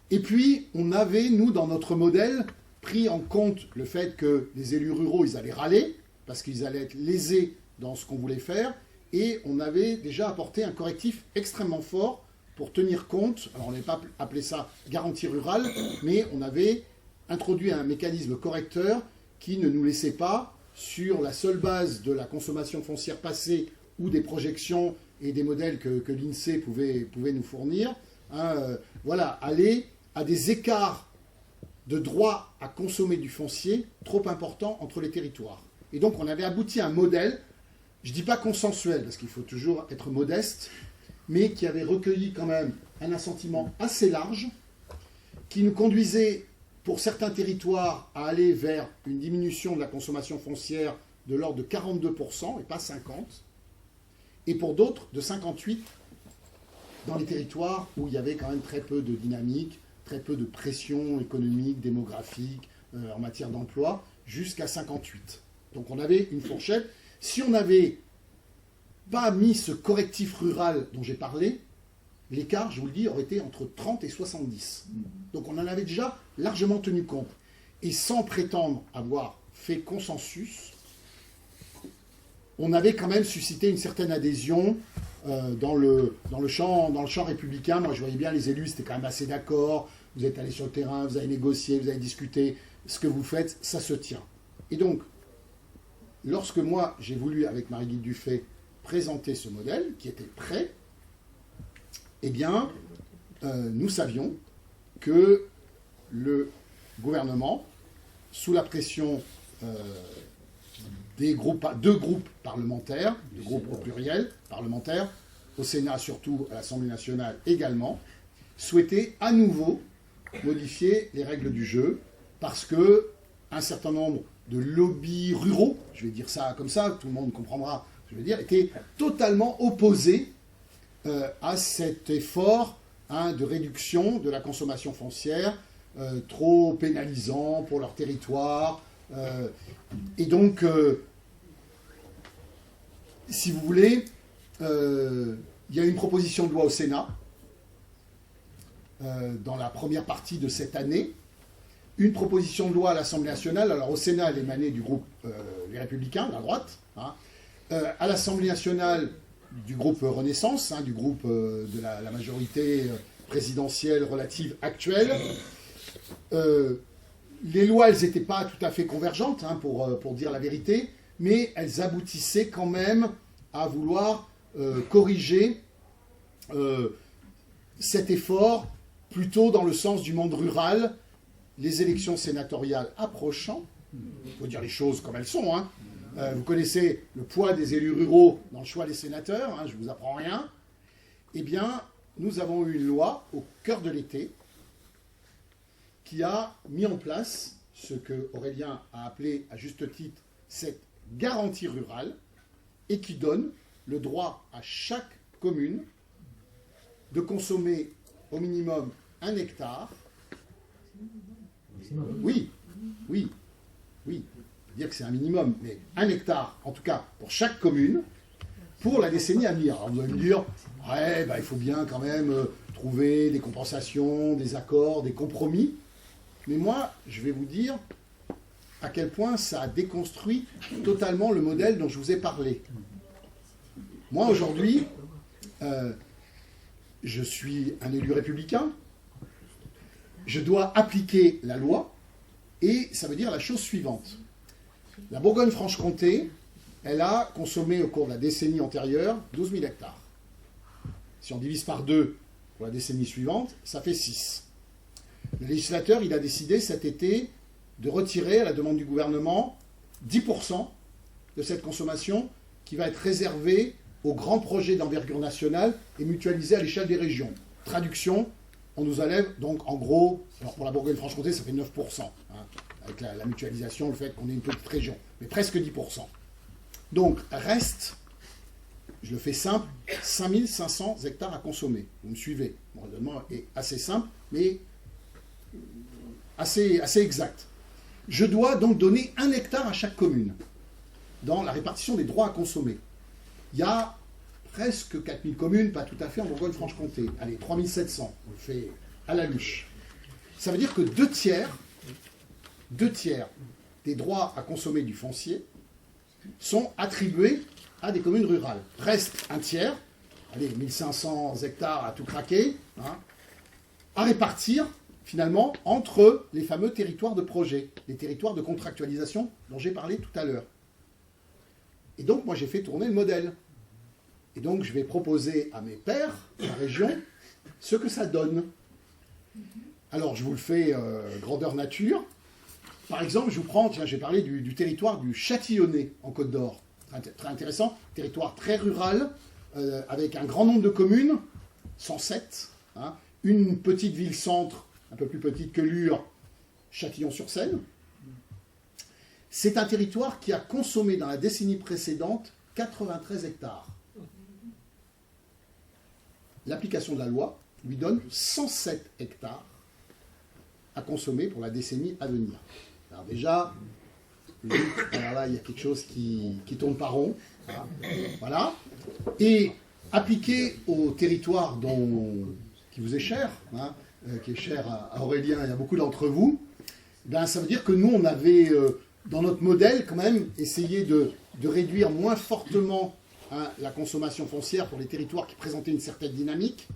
Et puis, on avait, nous, dans notre modèle, pris en compte le fait que les élus ruraux, ils allaient râler, parce qu'ils allaient être lésés dans ce qu'on voulait faire, et on avait déjà apporté un correctif extrêmement fort pour tenir compte, alors on n'avait pas appelé ça garantie rurale, mais on avait introduit un mécanisme correcteur qui ne nous laissait pas, sur la seule base de la consommation foncière passée ou des projections et des modèles que l'INSEE pouvait nous fournir, aller à des écarts de droit à consommer du foncier trop importants entre les territoires. Et donc on avait abouti à un modèle, je ne dis pas consensuel, parce qu'il faut toujours être modeste, mais qui avait recueilli quand même un assentiment assez large, qui nous conduisait, pour certains territoires, à aller vers une diminution de la consommation foncière de l'ordre de 42%, et pas 50%, et pour d'autres, de 58%, dans les territoires où il y avait quand même très peu de dynamique, très peu de pression économique, démographique, en matière d'emploi, jusqu'à 58%. Donc on avait une fourchette. Si on n'avait pas mis ce correctif rural dont j'ai parlé, l'écart, je vous le dis, aurait été entre 30 et 70. Donc on en avait déjà largement tenu compte. Et sans prétendre avoir fait consensus, on avait quand même suscité une certaine adhésion dans le champ républicain. Moi, je voyais bien les élus, c'était quand même assez d'accord. Vous êtes allés sur le terrain, vous avez négocié, vous avez discuté. Ce que vous faites, ça se tient. Et donc, lorsque moi, j'ai voulu, avec Marie-Guy Dufay, présenter ce modèle, qui était prêt, eh bien, nous savions que le gouvernement, sous la pression deux groupes parlementaires, deux groupes au pluriel, parlementaires, au Sénat surtout, à l'Assemblée nationale également, souhaitait à nouveau modifier les règles du jeu, parce que un certain nombre de lobbies ruraux, je vais dire ça comme ça, tout le monde comprendra ce que je veux dire, étaient totalement opposés à cet effort de réduction de la consommation foncière, trop pénalisant pour leur territoire. Et donc, si vous voulez, il y a une proposition de loi au Sénat dans la première partie de cette année, une proposition de loi à l'Assemblée nationale. Alors au Sénat, elle émanait du groupe Les Républicains, la droite, à l'Assemblée nationale du groupe Renaissance, du groupe de la majorité présidentielle relative actuelle. Les lois, elles n'étaient pas tout à fait convergentes, pour dire la vérité, mais elles aboutissaient quand même à vouloir corriger cet effort plutôt dans le sens du monde rural, les élections sénatoriales approchant. Il faut dire les choses comme elles sont. Vous connaissez le poids des élus ruraux dans le choix des sénateurs, je ne vous apprends rien. Eh bien, nous avons eu une loi au cœur de l'été qui a mis en place ce que Aurélien a appelé à juste titre cette garantie rurale et qui donne le droit à chaque commune de consommer au minimum 1 hectare. Oui. Dire que c'est un minimum, mais 1 hectare, en tout cas, pour chaque commune, pour la décennie à venir. Alors vous allez me dire, il faut bien quand même trouver des compensations, des accords, des compromis. Mais moi, je vais vous dire à quel point ça a déconstruit totalement le modèle dont je vous ai parlé. Moi, aujourd'hui, je suis un élu républicain, je dois appliquer la loi, et ça veut dire la chose suivante. La Bourgogne-Franche-Comté, elle a consommé au cours de la décennie antérieure 12 000 hectares. Si on divise par 2 pour la décennie suivante, ça fait 6. Le législateur, il a décidé cet été de retirer, à la demande du gouvernement, 10% de cette consommation qui va être réservée aux grands projets d'envergure nationale et mutualisés à l'échelle des régions. Traduction, on nous enlève donc en gros, alors pour la Bourgogne-Franche-Comté, ça fait 9%, avec la mutualisation, le fait qu'on ait une petite région, mais presque 10%. Donc reste, je le fais simple, 5500 hectares à consommer. Vous me suivez. Mon raisonnement est assez simple, mais assez exact. Je dois donc donner 1 hectare à chaque commune dans la répartition des droits à consommer. Il y a presque 4000 communes, pas tout à fait en Bourgogne-Franche-Comté. Allez, 3700, on le fait à la louche. Ça veut dire que 2 tiers des droits à consommer du foncier sont attribués à des communes rurales. Reste 1 tiers, allez, 1500 hectares à tout craquer, à répartir finalement, entre les fameux territoires de projet, les territoires de contractualisation dont j'ai parlé tout à l'heure. Et donc, moi, j'ai fait tourner le modèle. Et donc, je vais proposer à mes pairs, de la région, ce que ça donne. Alors, je vous le fais grandeur nature. Par exemple, je vous prends, tiens, j'ai parlé du territoire du Châtillonnais, en Côte d'Or. Très intéressant, territoire très rural, avec un grand nombre de communes, 107, hein, une petite ville-centre, un peu plus petite que Lure, Châtillon-sur-Seine. C'est un territoire qui a consommé dans la décennie précédente 93 hectares. L'application de la loi lui donne 107 hectares à consommer pour la décennie à venir. Alors déjà, alors là, il y a quelque chose qui tourne pas rond. Voilà. Et appliqué au territoire qui vous est cher, hein, qui est cher à Aurélien et à beaucoup d'entre vous, ben, ça veut dire que nous, on avait, dans notre modèle, quand même, essayé de réduire moins fortement, hein, la consommation foncière pour les territoires qui présentaient une certaine dynamique,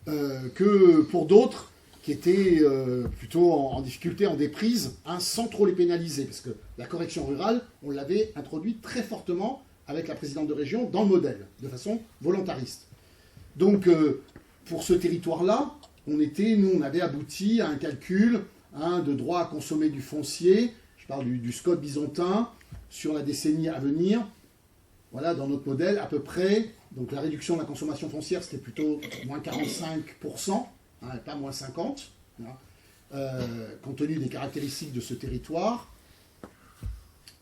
que pour d'autres qui étaient plutôt en difficulté, en déprise, hein, sans trop les pénaliser. Parce que la correction rurale, on l'avait introduite très fortement avec la présidente de région dans le modèle, de façon volontariste. Donc, pour ce territoire-là, on avait abouti à un calcul, hein, de droit à consommer du foncier, je parle du SCOT byzantin, sur la décennie à venir. Voilà, dans notre modèle, à peu près, donc la réduction de la consommation foncière, c'était plutôt moins 45%, hein, pas moins 50%, hein, compte tenu des caractéristiques de ce territoire.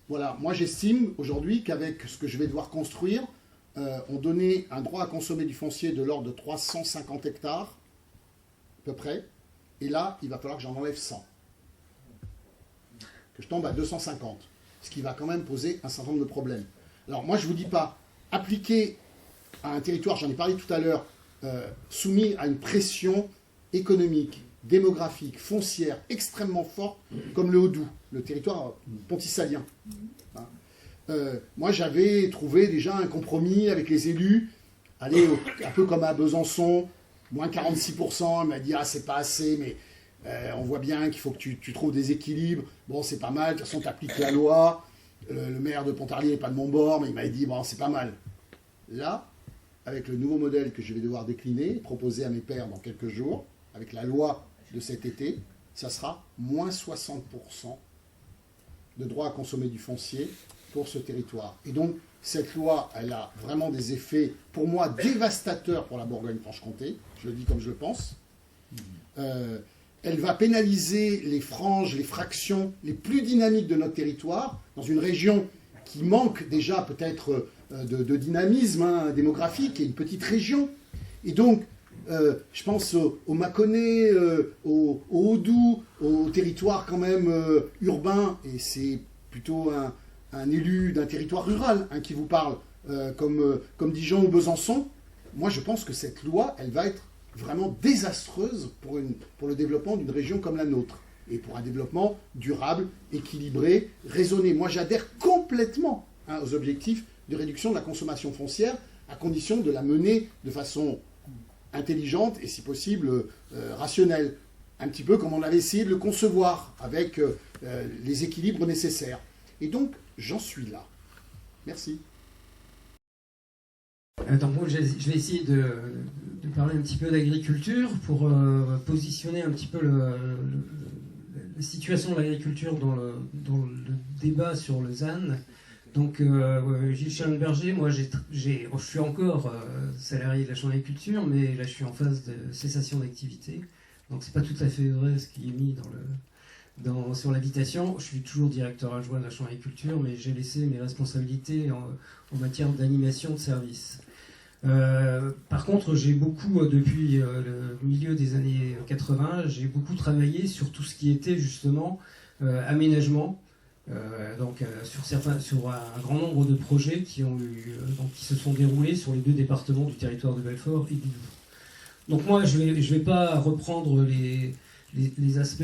Voilà, moi j'estime aujourd'hui qu'avec ce que je vais devoir construire, on donnait un droit à consommer du foncier de l'ordre de 350 hectares, à peu près, et là, il va falloir que j'en enlève 100. Que je tombe à 250, ce qui va quand même poser un certain nombre de problèmes. Alors moi, je ne vous dis pas, appliquer à un territoire, j'en ai parlé tout à l'heure, soumis à une pression économique, démographique, foncière extrêmement forte, comme le Haut-Doubs, le territoire pontisalien. Moi, j'avais trouvé déjà un compromis avec les élus, aller un peu comme à Besançon, moins 46%, il m'a dit « Ah, c'est pas assez, mais on voit bien qu'il faut que tu trouves des équilibres. Bon, c'est pas mal, de toute façon, tu appliques la loi. Le maire de Pontarlier n'est pas de mon bord, mais il m'a dit « Bon, c'est pas mal. » Là, avec le nouveau modèle que je vais devoir décliner, proposer à mes pairs dans quelques jours, avec la loi de cet été, ça sera moins 60% de droit à consommer du foncier pour ce territoire. Et donc, cette loi, elle a vraiment des effets, pour moi, dévastateurs pour la Bourgogne-Franche-Comté, je le dis comme je le pense. Elle va pénaliser les franges, les fractions les plus dynamiques de notre territoire, dans une région qui manque déjà peut-être de dynamisme, hein, démographique, et une petite région. Et donc, je pense au Mâconnais, au Haut-Doubs, au territoire quand même urbain, et c'est plutôt un élu d'un territoire rural, hein, qui vous parle, comme Dijon ou Besançon. Moi, je pense que cette loi, elle va être vraiment désastreuse pour le développement d'une région comme la nôtre, et pour un développement durable, équilibré, raisonné. Moi, j'adhère complètement, hein, aux objectifs de réduction de la consommation foncière, à condition de la mener de façon intelligente et, si possible, rationnelle. Un petit peu comme on avait essayé de le concevoir, avec les équilibres nécessaires. Et donc, j'en suis là. Merci. Donc moi, je vais essayer de parler un petit peu d'agriculture pour positionner un petit peu la situation de l'agriculture dans le débat sur le ZAN. Donc, Gilles Schellenberger, moi, je suis encore salarié de la Chambre d'agriculture, mais là, je suis en phase de cessation d'activité. Donc, c'est pas tout à fait vrai ce qui est mis sur l'habitation. Je suis toujours directeur adjoint de la Chambre d'agriculture, mais j'ai laissé mes responsabilités en matière d'animation de service. Par contre, j'ai beaucoup, depuis le milieu des années 80, j'ai beaucoup travaillé sur tout ce qui était justement aménagement. Sur un grand nombre de projets qui se sont déroulés sur les deux départements du territoire de Belfort et du Doubs. Donc moi, je vais pas reprendre les aspects...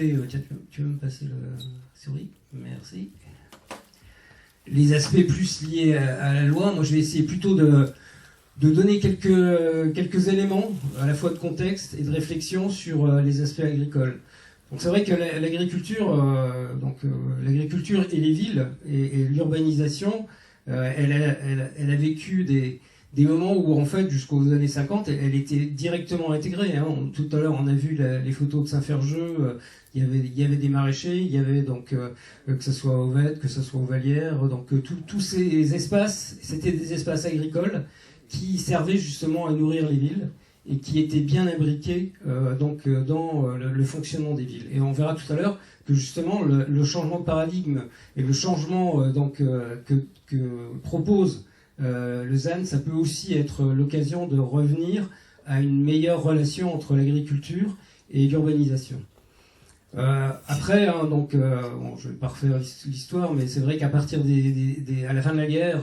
Tu veux me passer la souris? Merci. Les aspects plus liés à la loi, moi je vais essayer plutôt de donner quelques éléments à la fois de contexte et de réflexion sur les aspects agricoles. Donc c'est vrai que l'agriculture et les villes et l'urbanisation, elle a vécu des moments où en fait jusqu'aux années 50 elle était directement intégrée. Hein. Tout à l'heure on a vu les photos de Saint-Ferjeux, il y avait des maraîchers, il y avait donc que ce soit au Vette, que ce soit aux Vallières, donc tous ces espaces, c'était des espaces agricoles qui servaient justement à nourrir les villes et qui étaient bien imbriqués dans le fonctionnement des villes. Et on verra tout à l'heure que justement le changement de paradigme et le changement que propose le ZAN, ça peut aussi être l'occasion de revenir à une meilleure relation entre l'agriculture et l'urbanisation. Après, hein, bon, je ne vais pas refaire l'histoire, mais c'est vrai qu'à partir à la fin de la guerre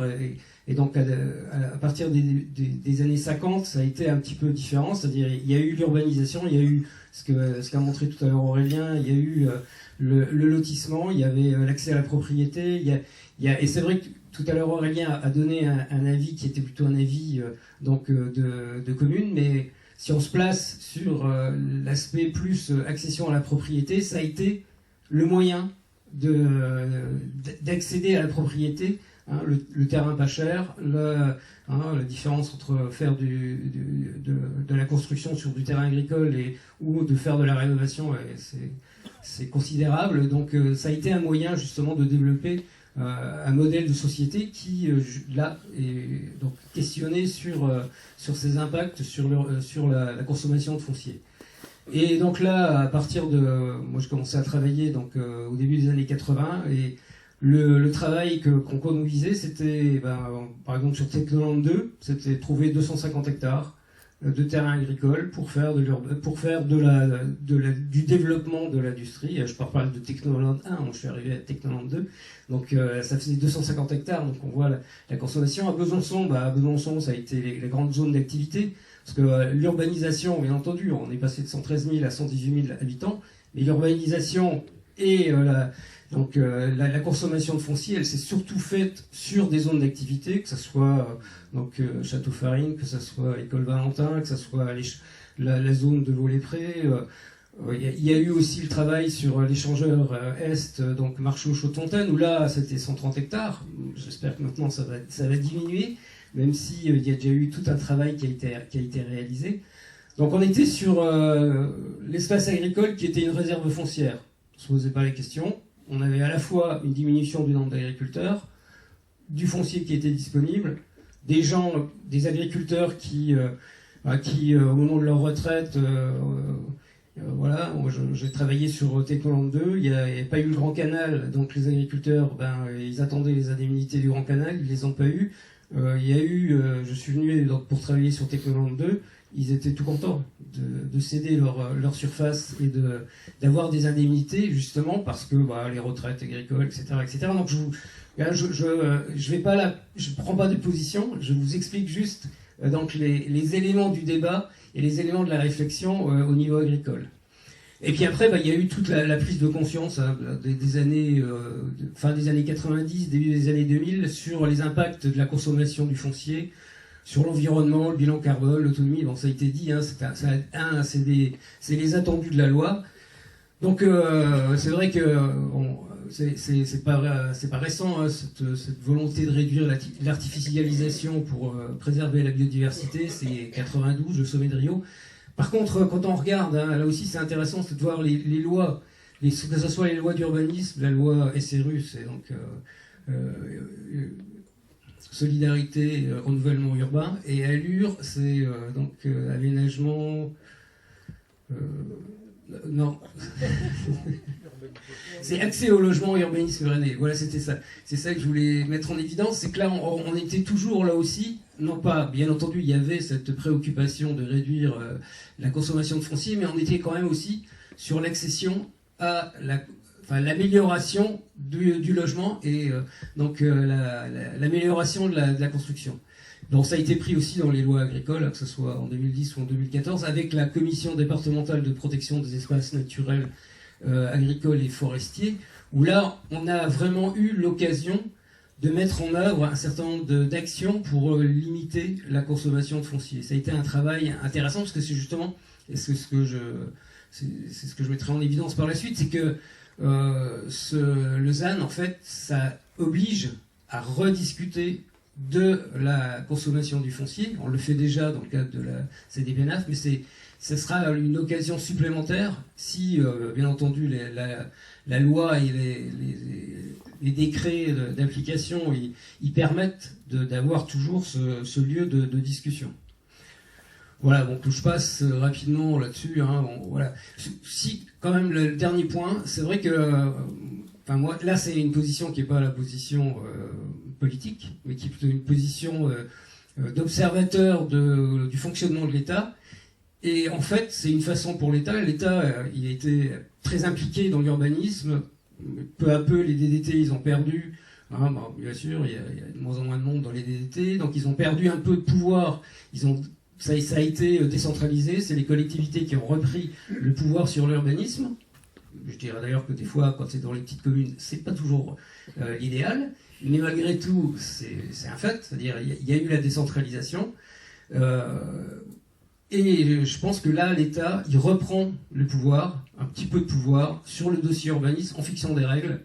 et donc à partir des années 50, ça a été un petit peu différent. C'est-à-dire, il y a eu l'urbanisation, il y a eu ce qu'a montré tout à l'heure Aurélien, il y a eu le lotissement, il y avait l'accès à la propriété, et c'est vrai que tout à l'heure Aurélien a donné un avis qui était plutôt un avis de commune, mais si on se place sur l'aspect plus accession à la propriété, ça a été le moyen d'accéder à la propriété, hein, le terrain pas cher, la différence entre faire de la construction sur du terrain agricole ou de faire de la rénovation, c'est considérable. Donc ça a été un moyen justement de développer un modèle de société qui, là, est donc questionné sur ses impacts sur la consommation de foncier. Et donc là, à partir moi je commençais à travailler donc, au début des années 80, et le travail qu'on conduisait, c'était, par exemple sur Technoland 2, c'était trouver 250 hectares de terrain agricole pour faire du développement de l'industrie. Je parle de Technoland 1, moi je suis arrivé à Technoland 2, donc ça faisait 250 hectares, donc on voit la consommation. À Besançon, ça a été les grandes zones d'activité, parce que l'urbanisation, bien entendu, on est passé de 113 000 à 118 000 habitants, mais l'urbanisation et la consommation de foncier, elle s'est surtout faite sur des zones d'activité, que ce soit Château-Farine, que ce soit École Valentin, que ce soit la zone de Vaux-les-Prés. Il y a eu aussi le travail sur l'échangeur Est, donc Marchaux-Chaux-Fontaine, où là c'était 130 hectares. J'espère que maintenant ça va diminuer, même s'il y a déjà eu tout un travail qui a été réalisé. Donc on était sur l'espace agricole qui était une réserve foncière. On ne se posait pas les questions. On avait à la fois une diminution du nombre d'agriculteurs, du foncier qui était disponible, des agriculteurs qui au moment de leur retraite, voilà, j'ai travaillé sur Technoland 2, il n'y a pas eu le Grand Canal, donc les agriculteurs, ils attendaient les indemnités du Grand Canal, ils ne les ont pas eues. Je suis venu donc, pour travailler sur Technoland 2, ils étaient tout contents de céder leur surface et d'avoir des indemnités, justement parce que les retraites agricoles, etc. Donc je prends pas de position, je vous explique juste donc les éléments du débat et les éléments de la réflexion au niveau agricole. Et puis après, il y a eu toute la prise de conscience des années, fin des années 90, début des années 2000, sur les impacts de la consommation du foncier, sur l'environnement, le bilan carbone, l'autonomie. Bon, ça a été dit, hein, c'est les attendus de la loi. Donc c'est vrai que c'est pas récent, hein, cette volonté de réduire l'artificialisation pour préserver la biodiversité. C'est 92, le sommet de Rio. Par contre, quand on regarde, hein, là aussi c'est intéressant, c'est de voir les lois, que ce soit les lois d'urbanisme, la loi SRU, c'est donc solidarité, renouvellement urbain, et ALUR, c'est aménagement... non. C'est accès au logement et urbanisme urbain. Voilà, c'était ça. C'est ça que je voulais mettre en évidence, c'est que là, on était toujours là aussi, non pas, bien entendu, il y avait cette préoccupation de réduire la consommation de foncier, mais on était quand même aussi sur l'accession à l'amélioration du logement et l'amélioration de la construction. Donc ça a été pris aussi dans les lois agricoles, que ce soit en 2010 ou en 2014, avec la commission départementale de protection des espaces naturels agricoles et forestiers, où là, on a vraiment eu l'occasion de mettre en œuvre un certain nombre d'actions pour limiter la consommation de foncier. Ça a été un travail intéressant parce que c'est justement, et c'est ce que je mettrai en évidence par la suite, c'est que le ZAN, en fait, ça oblige à rediscuter de la consommation du foncier. On le fait déjà dans le cadre de la CDPNAF, mais ce sera une occasion supplémentaire si, bien entendu, la loi et les décrets d'application ils permettent d'avoir toujours ce lieu de discussion. Voilà, donc je passe rapidement là-dessus. Hein, voilà. Si, quand même, le dernier point, c'est vrai que, moi, là, c'est une position qui n'est pas la position politique, mais qui est plutôt une position d'observateur du fonctionnement de l'État. Et en fait, c'est une façon pour l'État. L'État, il a été très impliqué dans l'urbanisme. Peu à peu, les DDT, ils ont perdu. Hein, bien sûr, il y a de moins en moins de monde dans les DDT, donc ils ont perdu un peu de pouvoir. Ça a été décentralisé. C'est les collectivités qui ont repris le pouvoir sur l'urbanisme. Je dirais d'ailleurs que des fois, quand c'est dans les petites communes, c'est pas toujours l'idéal. Mais malgré tout, c'est un fait. C'est-à-dire, il y a eu la décentralisation. Et je pense que là, l'État, il reprend le pouvoir, un petit peu de pouvoir, sur le dossier urbanisme, en fixant des règles.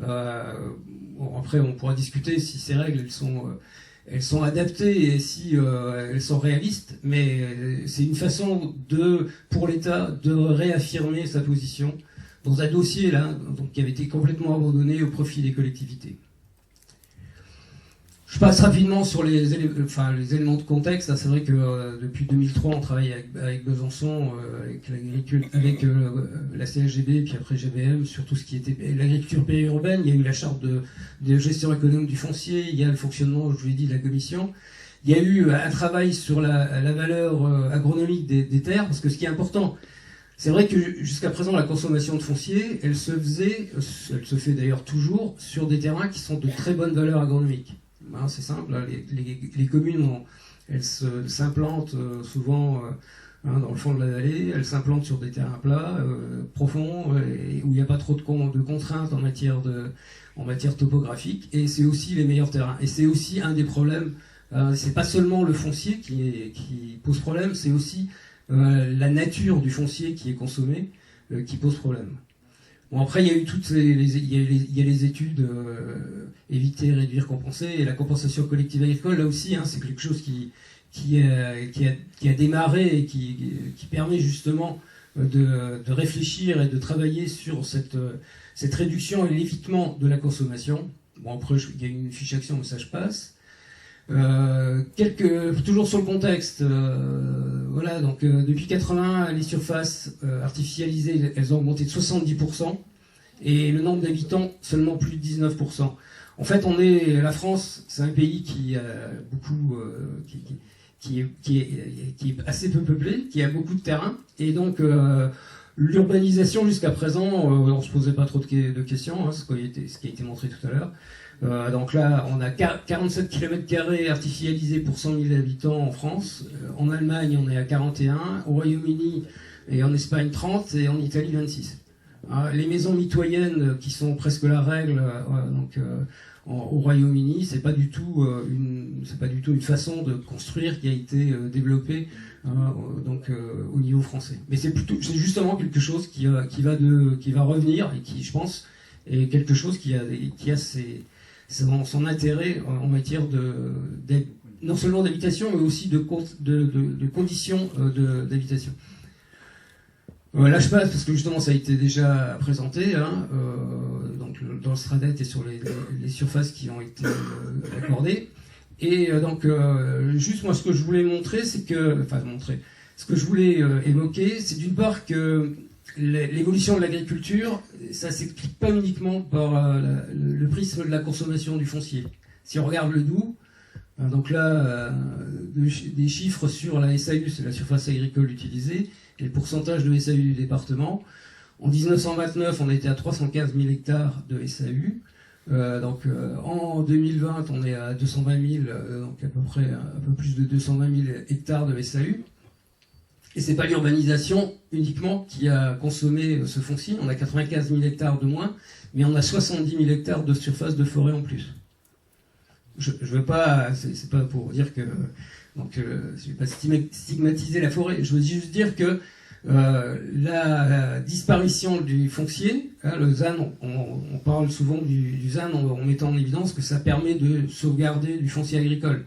Après, on pourra discuter si ces règles, elles sont adaptées et si elles sont réalistes, mais c'est une façon pour l'État de réaffirmer sa position dans un dossier là, donc, qui avait été complètement abandonné au profit des collectivités. Je passe rapidement sur les éléments de contexte. C'est vrai que depuis 2003, on travaille avec Besançon, avec la CSGB, puis après GBM, sur tout ce qui était l'agriculture périurbaine. Il y a eu la charte de gestion économe du foncier, il y a le fonctionnement, je vous l'ai dit, de la commission. Il y a eu un travail sur la valeur agronomique des terres, parce que ce qui est important, c'est vrai que jusqu'à présent, la consommation de foncier, elle se fait d'ailleurs toujours, sur des terrains qui sont de très bonne valeur agronomique. Hein, c'est simple, les communes, elles s'implantent souvent dans le fond de la vallée, elles s'implantent sur des terrains plats, profonds, où il n'y a pas trop de contraintes en matière topographique, et c'est aussi les meilleurs terrains. Et c'est aussi un des problèmes, c'est pas seulement le foncier qui pose problème, c'est aussi la nature du foncier qui est consommé qui pose problème. Bon, après, il y a eu il y a les études éviter, réduire, compenser, et la compensation collective agricole, là aussi, hein, c'est quelque chose qui a démarré et qui permet justement de réfléchir et de travailler sur cette réduction et l'évitement de la consommation. Bon, après, il y a une fiche action, mais ça je passe. Toujours sur le contexte, voilà, donc depuis 81, les surfaces artificialisées, elles ont augmenté de 70%, et le nombre d'habitants seulement plus de 19%. En fait, la France, c'est un pays qui a beaucoup, qui est assez peu peuplé, qui a beaucoup de terrain, et donc l'urbanisation jusqu'à présent, on se posait pas trop de questions, hein, ce qui a été montré tout à l'heure. Donc là, on a 47 km² artificialisés pour 100 000 habitants en France. En Allemagne, on est à 41. Au Royaume-Uni et en Espagne, 30. Et en Italie, 26. Les maisons mitoyennes, qui sont presque la règle, au Royaume-Uni, c'est pas du tout une façon de construire qui a été développée au niveau français. Mais c'est justement quelque chose qui va revenir et qui, je pense, est quelque chose qui a son intérêt en matière non seulement d'habitation, mais aussi de conditions d'habitation. Là, je passe parce que justement, ça a été déjà présenté, hein, donc dans le Stradet et sur les surfaces qui ont été accordées. Et juste moi, ce que je voulais montrer, ce que je voulais évoquer, c'est d'une part que l'évolution de l'agriculture, ça ne s'explique pas uniquement par le prisme de la consommation du foncier. Si on regarde le Doubs, donc là, des chiffres sur la SAU, c'est la surface agricole utilisée, et le pourcentage de SAU du département. En 1929, on était à 315 000 hectares de SAU. En 2020, on est à 220 000, donc à peu près un peu plus de 220 000 hectares de SAU. Et c'est pas l'urbanisation uniquement qui a consommé ce foncier. On a 95 000 hectares de moins, mais on a 70 000 hectares de surface de forêt en plus. je veux pas, c'est pas pour dire que donc je vais pas stigmatiser la forêt. Je veux juste dire que la disparition du foncier, hein, le ZAN, on parle souvent du ZAN en mettant en évidence que ça permet de sauvegarder du foncier agricole.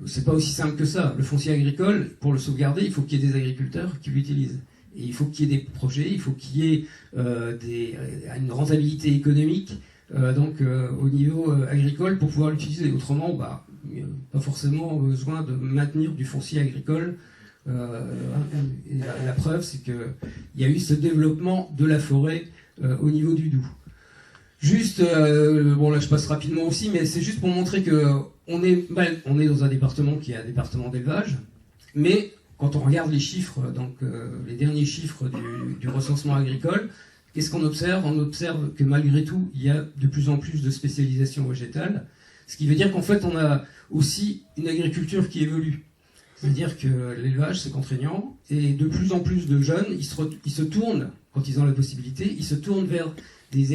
C'est pas aussi simple que ça. Le foncier agricole, pour le sauvegarder, il faut qu'il y ait des agriculteurs qui l'utilisent. Et il faut qu'il y ait des projets, il faut qu'il y ait une rentabilité économique au niveau agricole pour pouvoir l'utiliser. Autrement, pas forcément besoin de maintenir du foncier agricole. Et la preuve, c'est qu'il y a eu ce développement de la forêt au niveau du Doubs. Juste, là je passe rapidement aussi, mais c'est juste pour montrer que on est dans un département qui est un département d'élevage, mais quand on regarde les chiffres, les derniers chiffres du recensement agricole, qu'est-ce qu'on observe? On observe que malgré tout, il y a de plus en plus de spécialisation végétale, ce qui veut dire qu'en fait, on a aussi une agriculture qui évolue. C'est-à-dire que l'élevage, c'est contraignant, et de plus en plus de jeunes, ils se tournent, quand ils ont la possibilité, ils se tournent vers des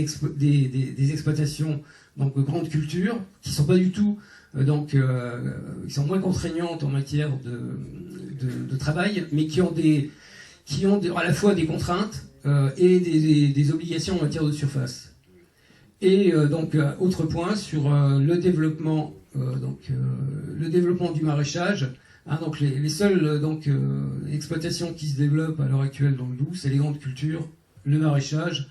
exploitations de grandes cultures, qui ne sont pas du tout... ils sont moins contraignantes en matière de travail, mais qui ont à la fois des contraintes et des obligations en matière de surface. Et autre point sur le développement du maraîchage. Les seules exploitations qui se développent à l'heure actuelle dans le Doubs, c'est les grandes cultures, le maraîchage.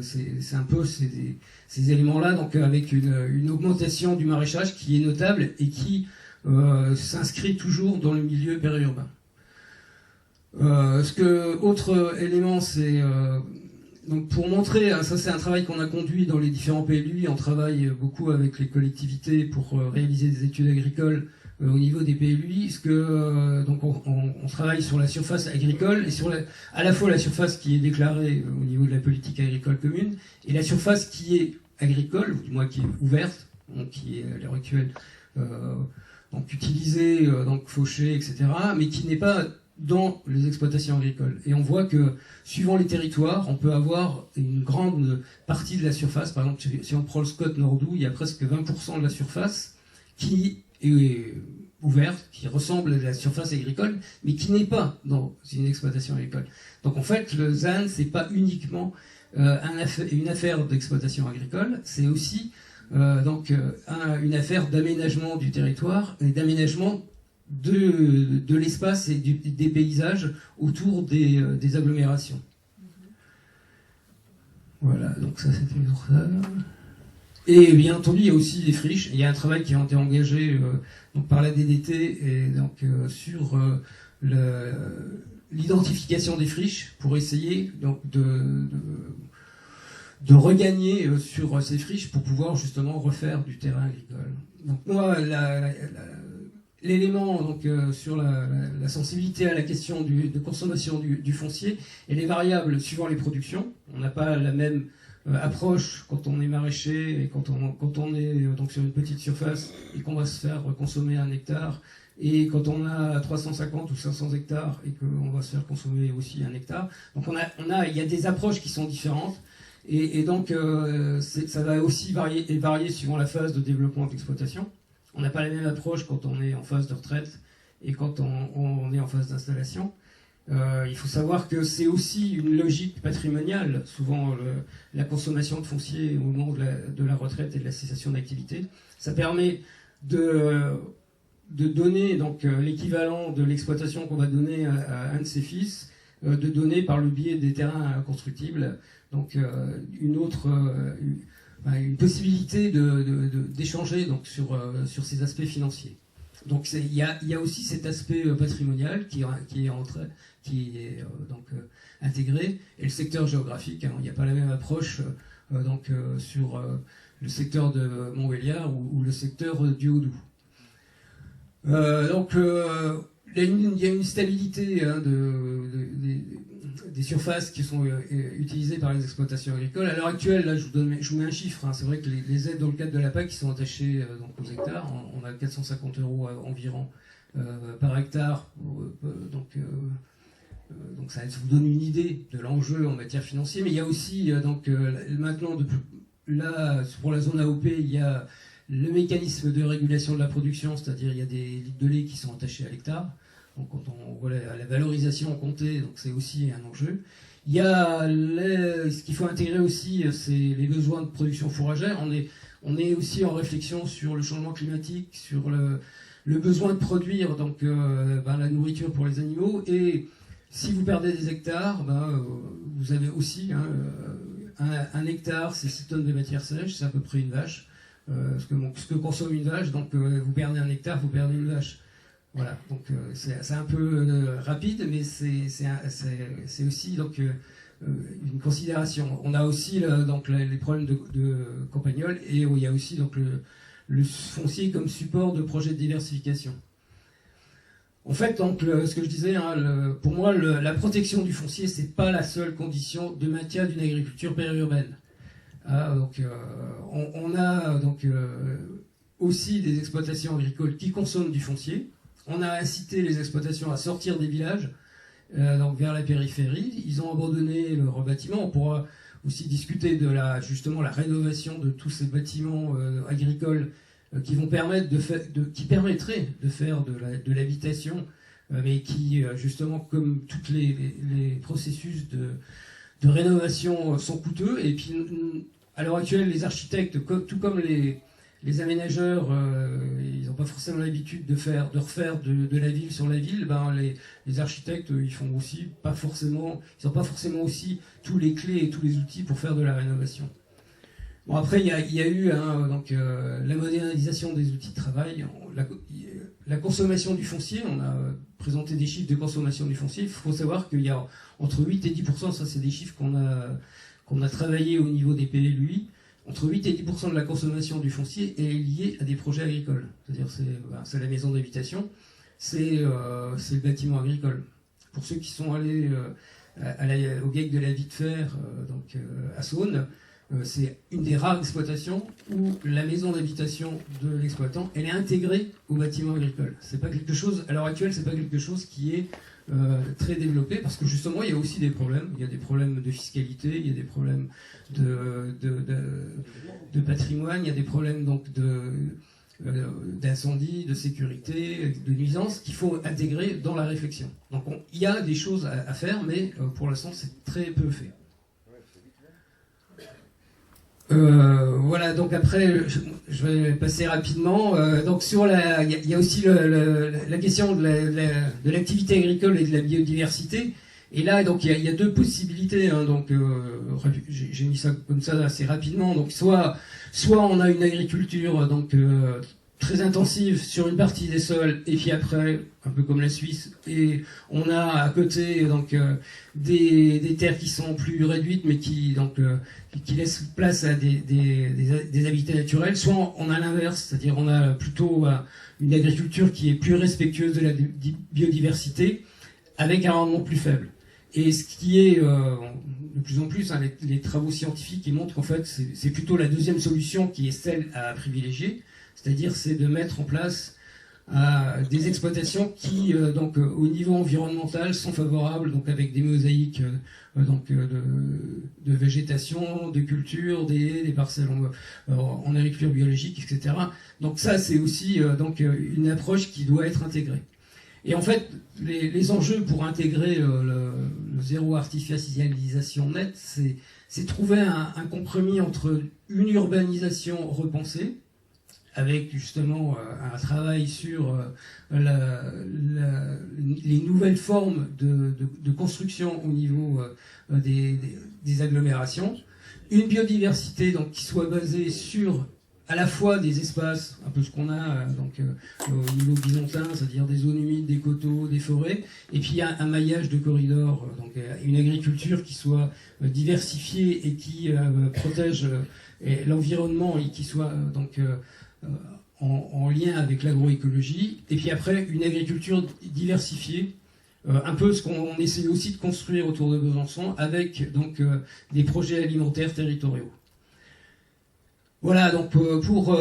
C'est un peu ces éléments-là, avec une augmentation du maraîchage qui est notable et qui s'inscrit toujours dans le milieu périurbain. Autre élément, c'est pour montrer, ça c'est un travail qu'on a conduit dans les différents PLUI, on travaille beaucoup avec les collectivités pour réaliser des études agricoles au niveau des PLUI, on travaille sur la surface agricole et sur à la fois la surface qui est déclarée au niveau de la politique agricole commune et la surface qui est agricole, ou du moins qui est ouverte, qui est à l'heure actuelle utilisée, fauchée, etc., mais qui n'est pas dans les exploitations agricoles. Et on voit que, suivant les territoires, on peut avoir une grande partie de la surface. Par exemple, si on prend le Scott Nord-Doubs, il y a presque 20% de la surface qui est ouverte, qui ressemble à la surface agricole, mais qui n'est pas dans une exploitation agricole. Donc en fait, le ZAN, c'est pas uniquement une affaire d'exploitation agricole, c'est aussi une affaire d'aménagement du territoire et d'aménagement de l'espace et des paysages autour des agglomérations. Voilà, donc ça c'était pour ça. Et bien entendu, il y a aussi des friches. Il y a un travail qui a été engagé par la DDT et sur l'identification des friches pour essayer de regagner sur ces friches pour pouvoir justement refaire du terrain agricole. Donc moi, l'élément sur la sensibilité à la question de consommation du foncier, elle est variable suivant les productions. On n'a pas la même approche quand on est maraîcher et quand on est sur une petite surface et qu'on va se faire consommer 1 hectare, et quand on a 350 ou 500 hectares et qu'on va se faire consommer aussi 1 hectare. Donc il y a des approches qui sont différentes, et ça va aussi varier suivant la phase de développement d'exploitation. On n'a pas la même approche quand on est en phase de retraite et quand on est en phase d'installation. Il faut savoir que c'est aussi une logique patrimoniale, souvent la consommation de foncier au moment de la retraite et de la cessation d'activité. Ça permet de donner l'équivalent de l'exploitation qu'on va donner à un de ses fils, de donner par le biais des terrains constructibles, une possibilité d'échanger sur ces aspects financiers. Donc il y a aussi cet aspect patrimonial qui est intégré, et le secteur géographique. Il n'y a pas la même approche sur le secteur de Montbéliard ou le secteur du Haut-Doubs. Il y a une stabilité des surfaces qui sont utilisées par les exploitations agricoles. À l'heure actuelle, là, je vous mets un chiffre. C'est vrai que les aides dans le cadre de la PAC qui sont attachées aux hectares, on a 450 € environ par hectare. Donc ça vous donne une idée de l'enjeu en matière financière. Mais il y a aussi maintenant pour la zone AOP, il y a le mécanisme de régulation de la production, c'est-à-dire il y a des litres de lait qui sont attachés à l'hectare. Donc quand on voit la valorisation comptée, donc c'est aussi un enjeu. Il y a ce qu'il faut intégrer aussi, c'est les besoins de production fourragère. On est aussi en réflexion sur le changement climatique, sur le besoin de produire donc la nourriture pour les animaux. Et si vous perdez des hectares, vous avez aussi un hectare, c'est 6 tonnes de matière sèche, c'est à peu près une vache. Ce que consomme une vache, donc vous perdez un hectare, vous perdez une vache. Voilà, donc c'est un peu rapide, mais c'est aussi donc une considération. On a aussi donc les problèmes de campagnol, et il y a aussi donc le foncier comme support de projets de diversification. En fait, donc ce que je disais, pour moi, la protection du foncier, c'est pas la seule condition de maintien d'une agriculture périurbaine. On a donc aussi des exploitations agricoles qui consomment du foncier. On a incité les exploitations à sortir des villages, donc vers la périphérie. Ils ont abandonné leurs bâtiments. On pourra aussi discuter de justement la rénovation de tous ces bâtiments agricoles qui vont qui permettraient de faire de l'habitation, mais qui justement, comme tous les processus de rénovation sont coûteux. Et puis à l'heure actuelle, les architectes, tout comme les aménageurs, ils n'ont pas forcément l'habitude de refaire de la ville sur la ville. Les architectes, ils n'ont pas forcément aussi tous les clés et tous les outils pour faire de la rénovation. Bon, après, il y a eu la modernisation des outils de travail, la consommation du foncier. On a présenté des chiffres de consommation du foncier. Il faut savoir qu'il y a entre 8 et 10%, ça c'est des chiffres qu'on a travaillé au niveau des PLUI. Entre 8 et 10% de la consommation du foncier est liée à des projets agricoles. C'est-à-dire c'est la maison d'habitation, c'est le bâtiment agricole. Pour ceux qui sont allés au GEC de la Vie de Fer, à Saône, c'est une des rares exploitations où la maison d'habitation de l'exploitant, elle est intégrée au bâtiment agricole. C'est pas quelque chose, à l'heure actuelle, c'est pas quelque chose qui est très développé, parce que justement il y a aussi des problèmes. Il y a des problèmes de fiscalité, il y a des problèmes de patrimoine, il y a des problèmes donc d'incendie, de sécurité, de nuisance qu'il faut intégrer dans la réflexion. Donc il y a des choses à faire, mais pour l'instant c'est très peu fait. Voilà, donc après, je vais passer rapidement. Donc il y a aussi la question de l'activité agricole et de la biodiversité. Et là, donc il y a deux possibilités. J'ai mis ça comme ça assez rapidement. Donc soit on a une agriculture très intensive sur une partie des sols, et puis après, un peu comme la Suisse, et on a à côté des terres qui sont plus réduites, mais qui laissent place à des habitats naturels. Soit on a l'inverse, c'est-à-dire on a plutôt une agriculture qui est plus respectueuse de la biodiversité, avec un rendement plus faible. Et ce qui est de plus en plus, les travaux scientifiques qui montrent qu'en fait c'est plutôt la deuxième solution qui est celle à privilégier. C'est-à-dire, c'est de mettre en place des exploitations qui, au niveau environnemental, sont favorables, donc avec des mosaïques de végétation, de culture, des parcelles en agriculture biologique, etc. Donc ça, c'est aussi une approche qui doit être intégrée. Et en fait, les enjeux pour intégrer le zéro artificialisation nette, c'est trouver un compromis entre une urbanisation repensée, avec justement un travail sur les nouvelles formes de construction au niveau des agglomérations, une biodiversité donc qui soit basée sur à la fois des espaces, un peu ce qu'on a au niveau byzantin, c'est-à-dire des zones humides, des coteaux, des forêts, et puis un maillage de corridors, une agriculture qui soit diversifiée et qui protège l'environnement et qui soit en lien avec l'agroécologie, et puis après une agriculture diversifiée, un peu ce qu'on essaie aussi de construire autour de Besançon avec des projets alimentaires territoriaux. Voilà, donc pour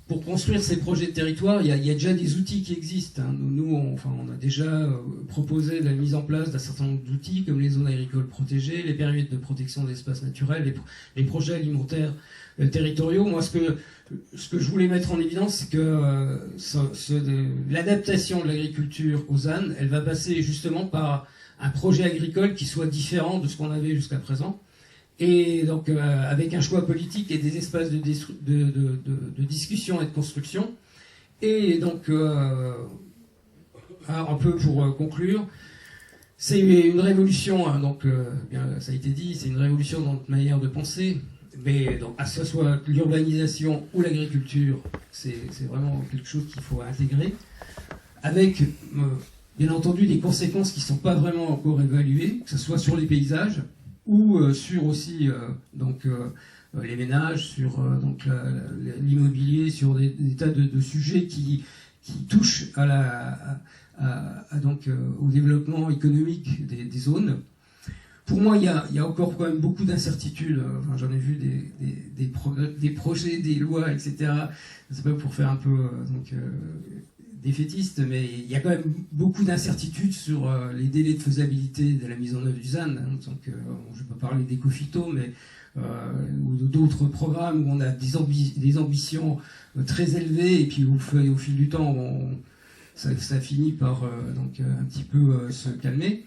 pour construire ces projets de territoire, il y a déjà des outils qui existent. Hein. Nous, on a déjà proposé la mise en place d'un certain nombre d'outils, comme les zones agricoles protégées, les périmètres de protection d'espaces naturels, les projets alimentaires territoriaux. Moi, ce que je voulais mettre en évidence, c'est que l'adaptation de l'agriculture aux ZAN, elle va passer justement par un projet agricole qui soit différent de ce qu'on avait jusqu'à présent. Et donc, avec un choix politique et des espaces de discussion et de construction. Et donc, un peu pour conclure, c'est une révolution, hein, donc, bien, ça a été dit, c'est une révolution dans notre manière de penser. Mais donc, à ce soit l'urbanisation ou l'agriculture, c'est vraiment quelque chose qu'il faut intégrer. Avec, bien entendu, des conséquences qui ne sont pas vraiment encore évaluées, que ce soit sur les paysages, ou sur aussi les ménages, sur l'immobilier, sur des tas de sujets qui touchent au développement économique des zones. Pour moi, il y a encore quand même beaucoup d'incertitudes. J'en ai vu des projets, des lois, etc. C'est pas pour faire un peu défaitiste, mais il y a quand même beaucoup d'incertitudes sur les délais de faisabilité de la mise en œuvre du ZAN. Hein, donc, je ne vais pas parler d'éco-phyto, mais ou d'autres programmes où on a des ambitions très élevées, et puis au fil du temps, ça finit par un petit peu se calmer.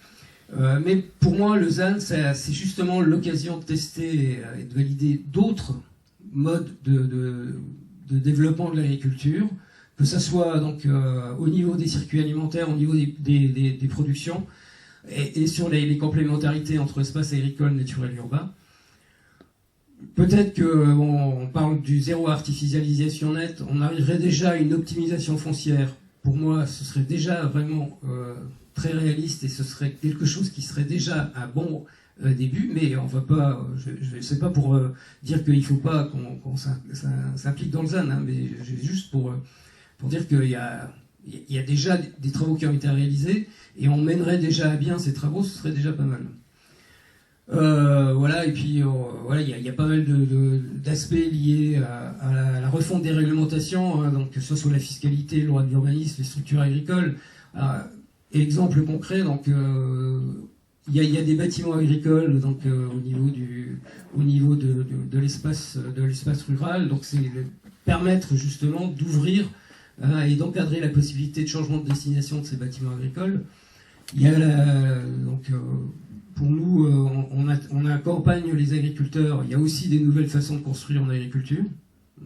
Mais pour moi, le ZAN, c'est justement l'occasion de tester et de valider d'autres modes de développement de l'agriculture, que ce soit au niveau des circuits alimentaires, au niveau des productions, et sur les complémentarités entre espaces agricoles, naturels et urbains. Peut-être qu'on parle du zéro artificialisation nette, on arriverait déjà à une optimisation foncière. Pour moi, ce serait déjà vraiment très réaliste, et ce serait quelque chose qui serait déjà un bon début, mais on va pas, c'est pas pour dire qu'il ne faut pas qu'on s'implique dans le ZAN, hein, mais juste pour dire qu'il y a déjà des travaux qui ont été réalisés, et on mènerait déjà à bien ces travaux, ce serait déjà pas mal. Voilà, et puis il y a pas mal d'aspects liés à la refonte des réglementations, hein, donc que ce soit la fiscalité, le droit de l'urbanisme, les structures agricoles. Exemple concret, il y a des bâtiments agricoles au niveau de l'espace rural, donc c'est permettre justement d'ouvrir et d'encadrer la possibilité de changement de destination de ces bâtiments agricoles. Il y a pour nous, on accompagne les agriculteurs. Il y a aussi des nouvelles façons de construire en agriculture,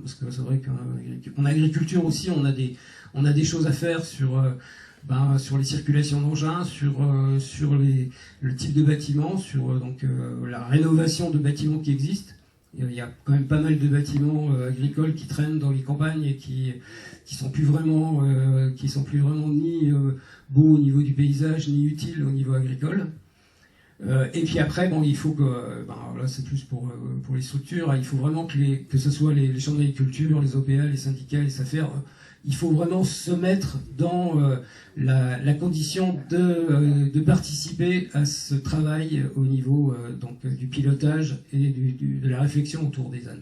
parce que c'est vrai qu'en agriculture aussi, on a des choses à faire sur les circulations d'engins, sur le type de bâtiment, sur la rénovation de bâtiments qui existent. Il y a quand même pas mal de bâtiments agricoles qui traînent dans les campagnes et qui sont plus vraiment ni beaux au niveau du paysage, ni utiles au niveau agricole. Et puis après, il faut que, là c'est plus pour les structures, il faut vraiment que ce soit les chambres d'agriculture, les OPA, les syndicats, les SAFER, il faut vraiment se mettre dans la condition de participer à ce travail au niveau du pilotage et de la réflexion autour des ZAN.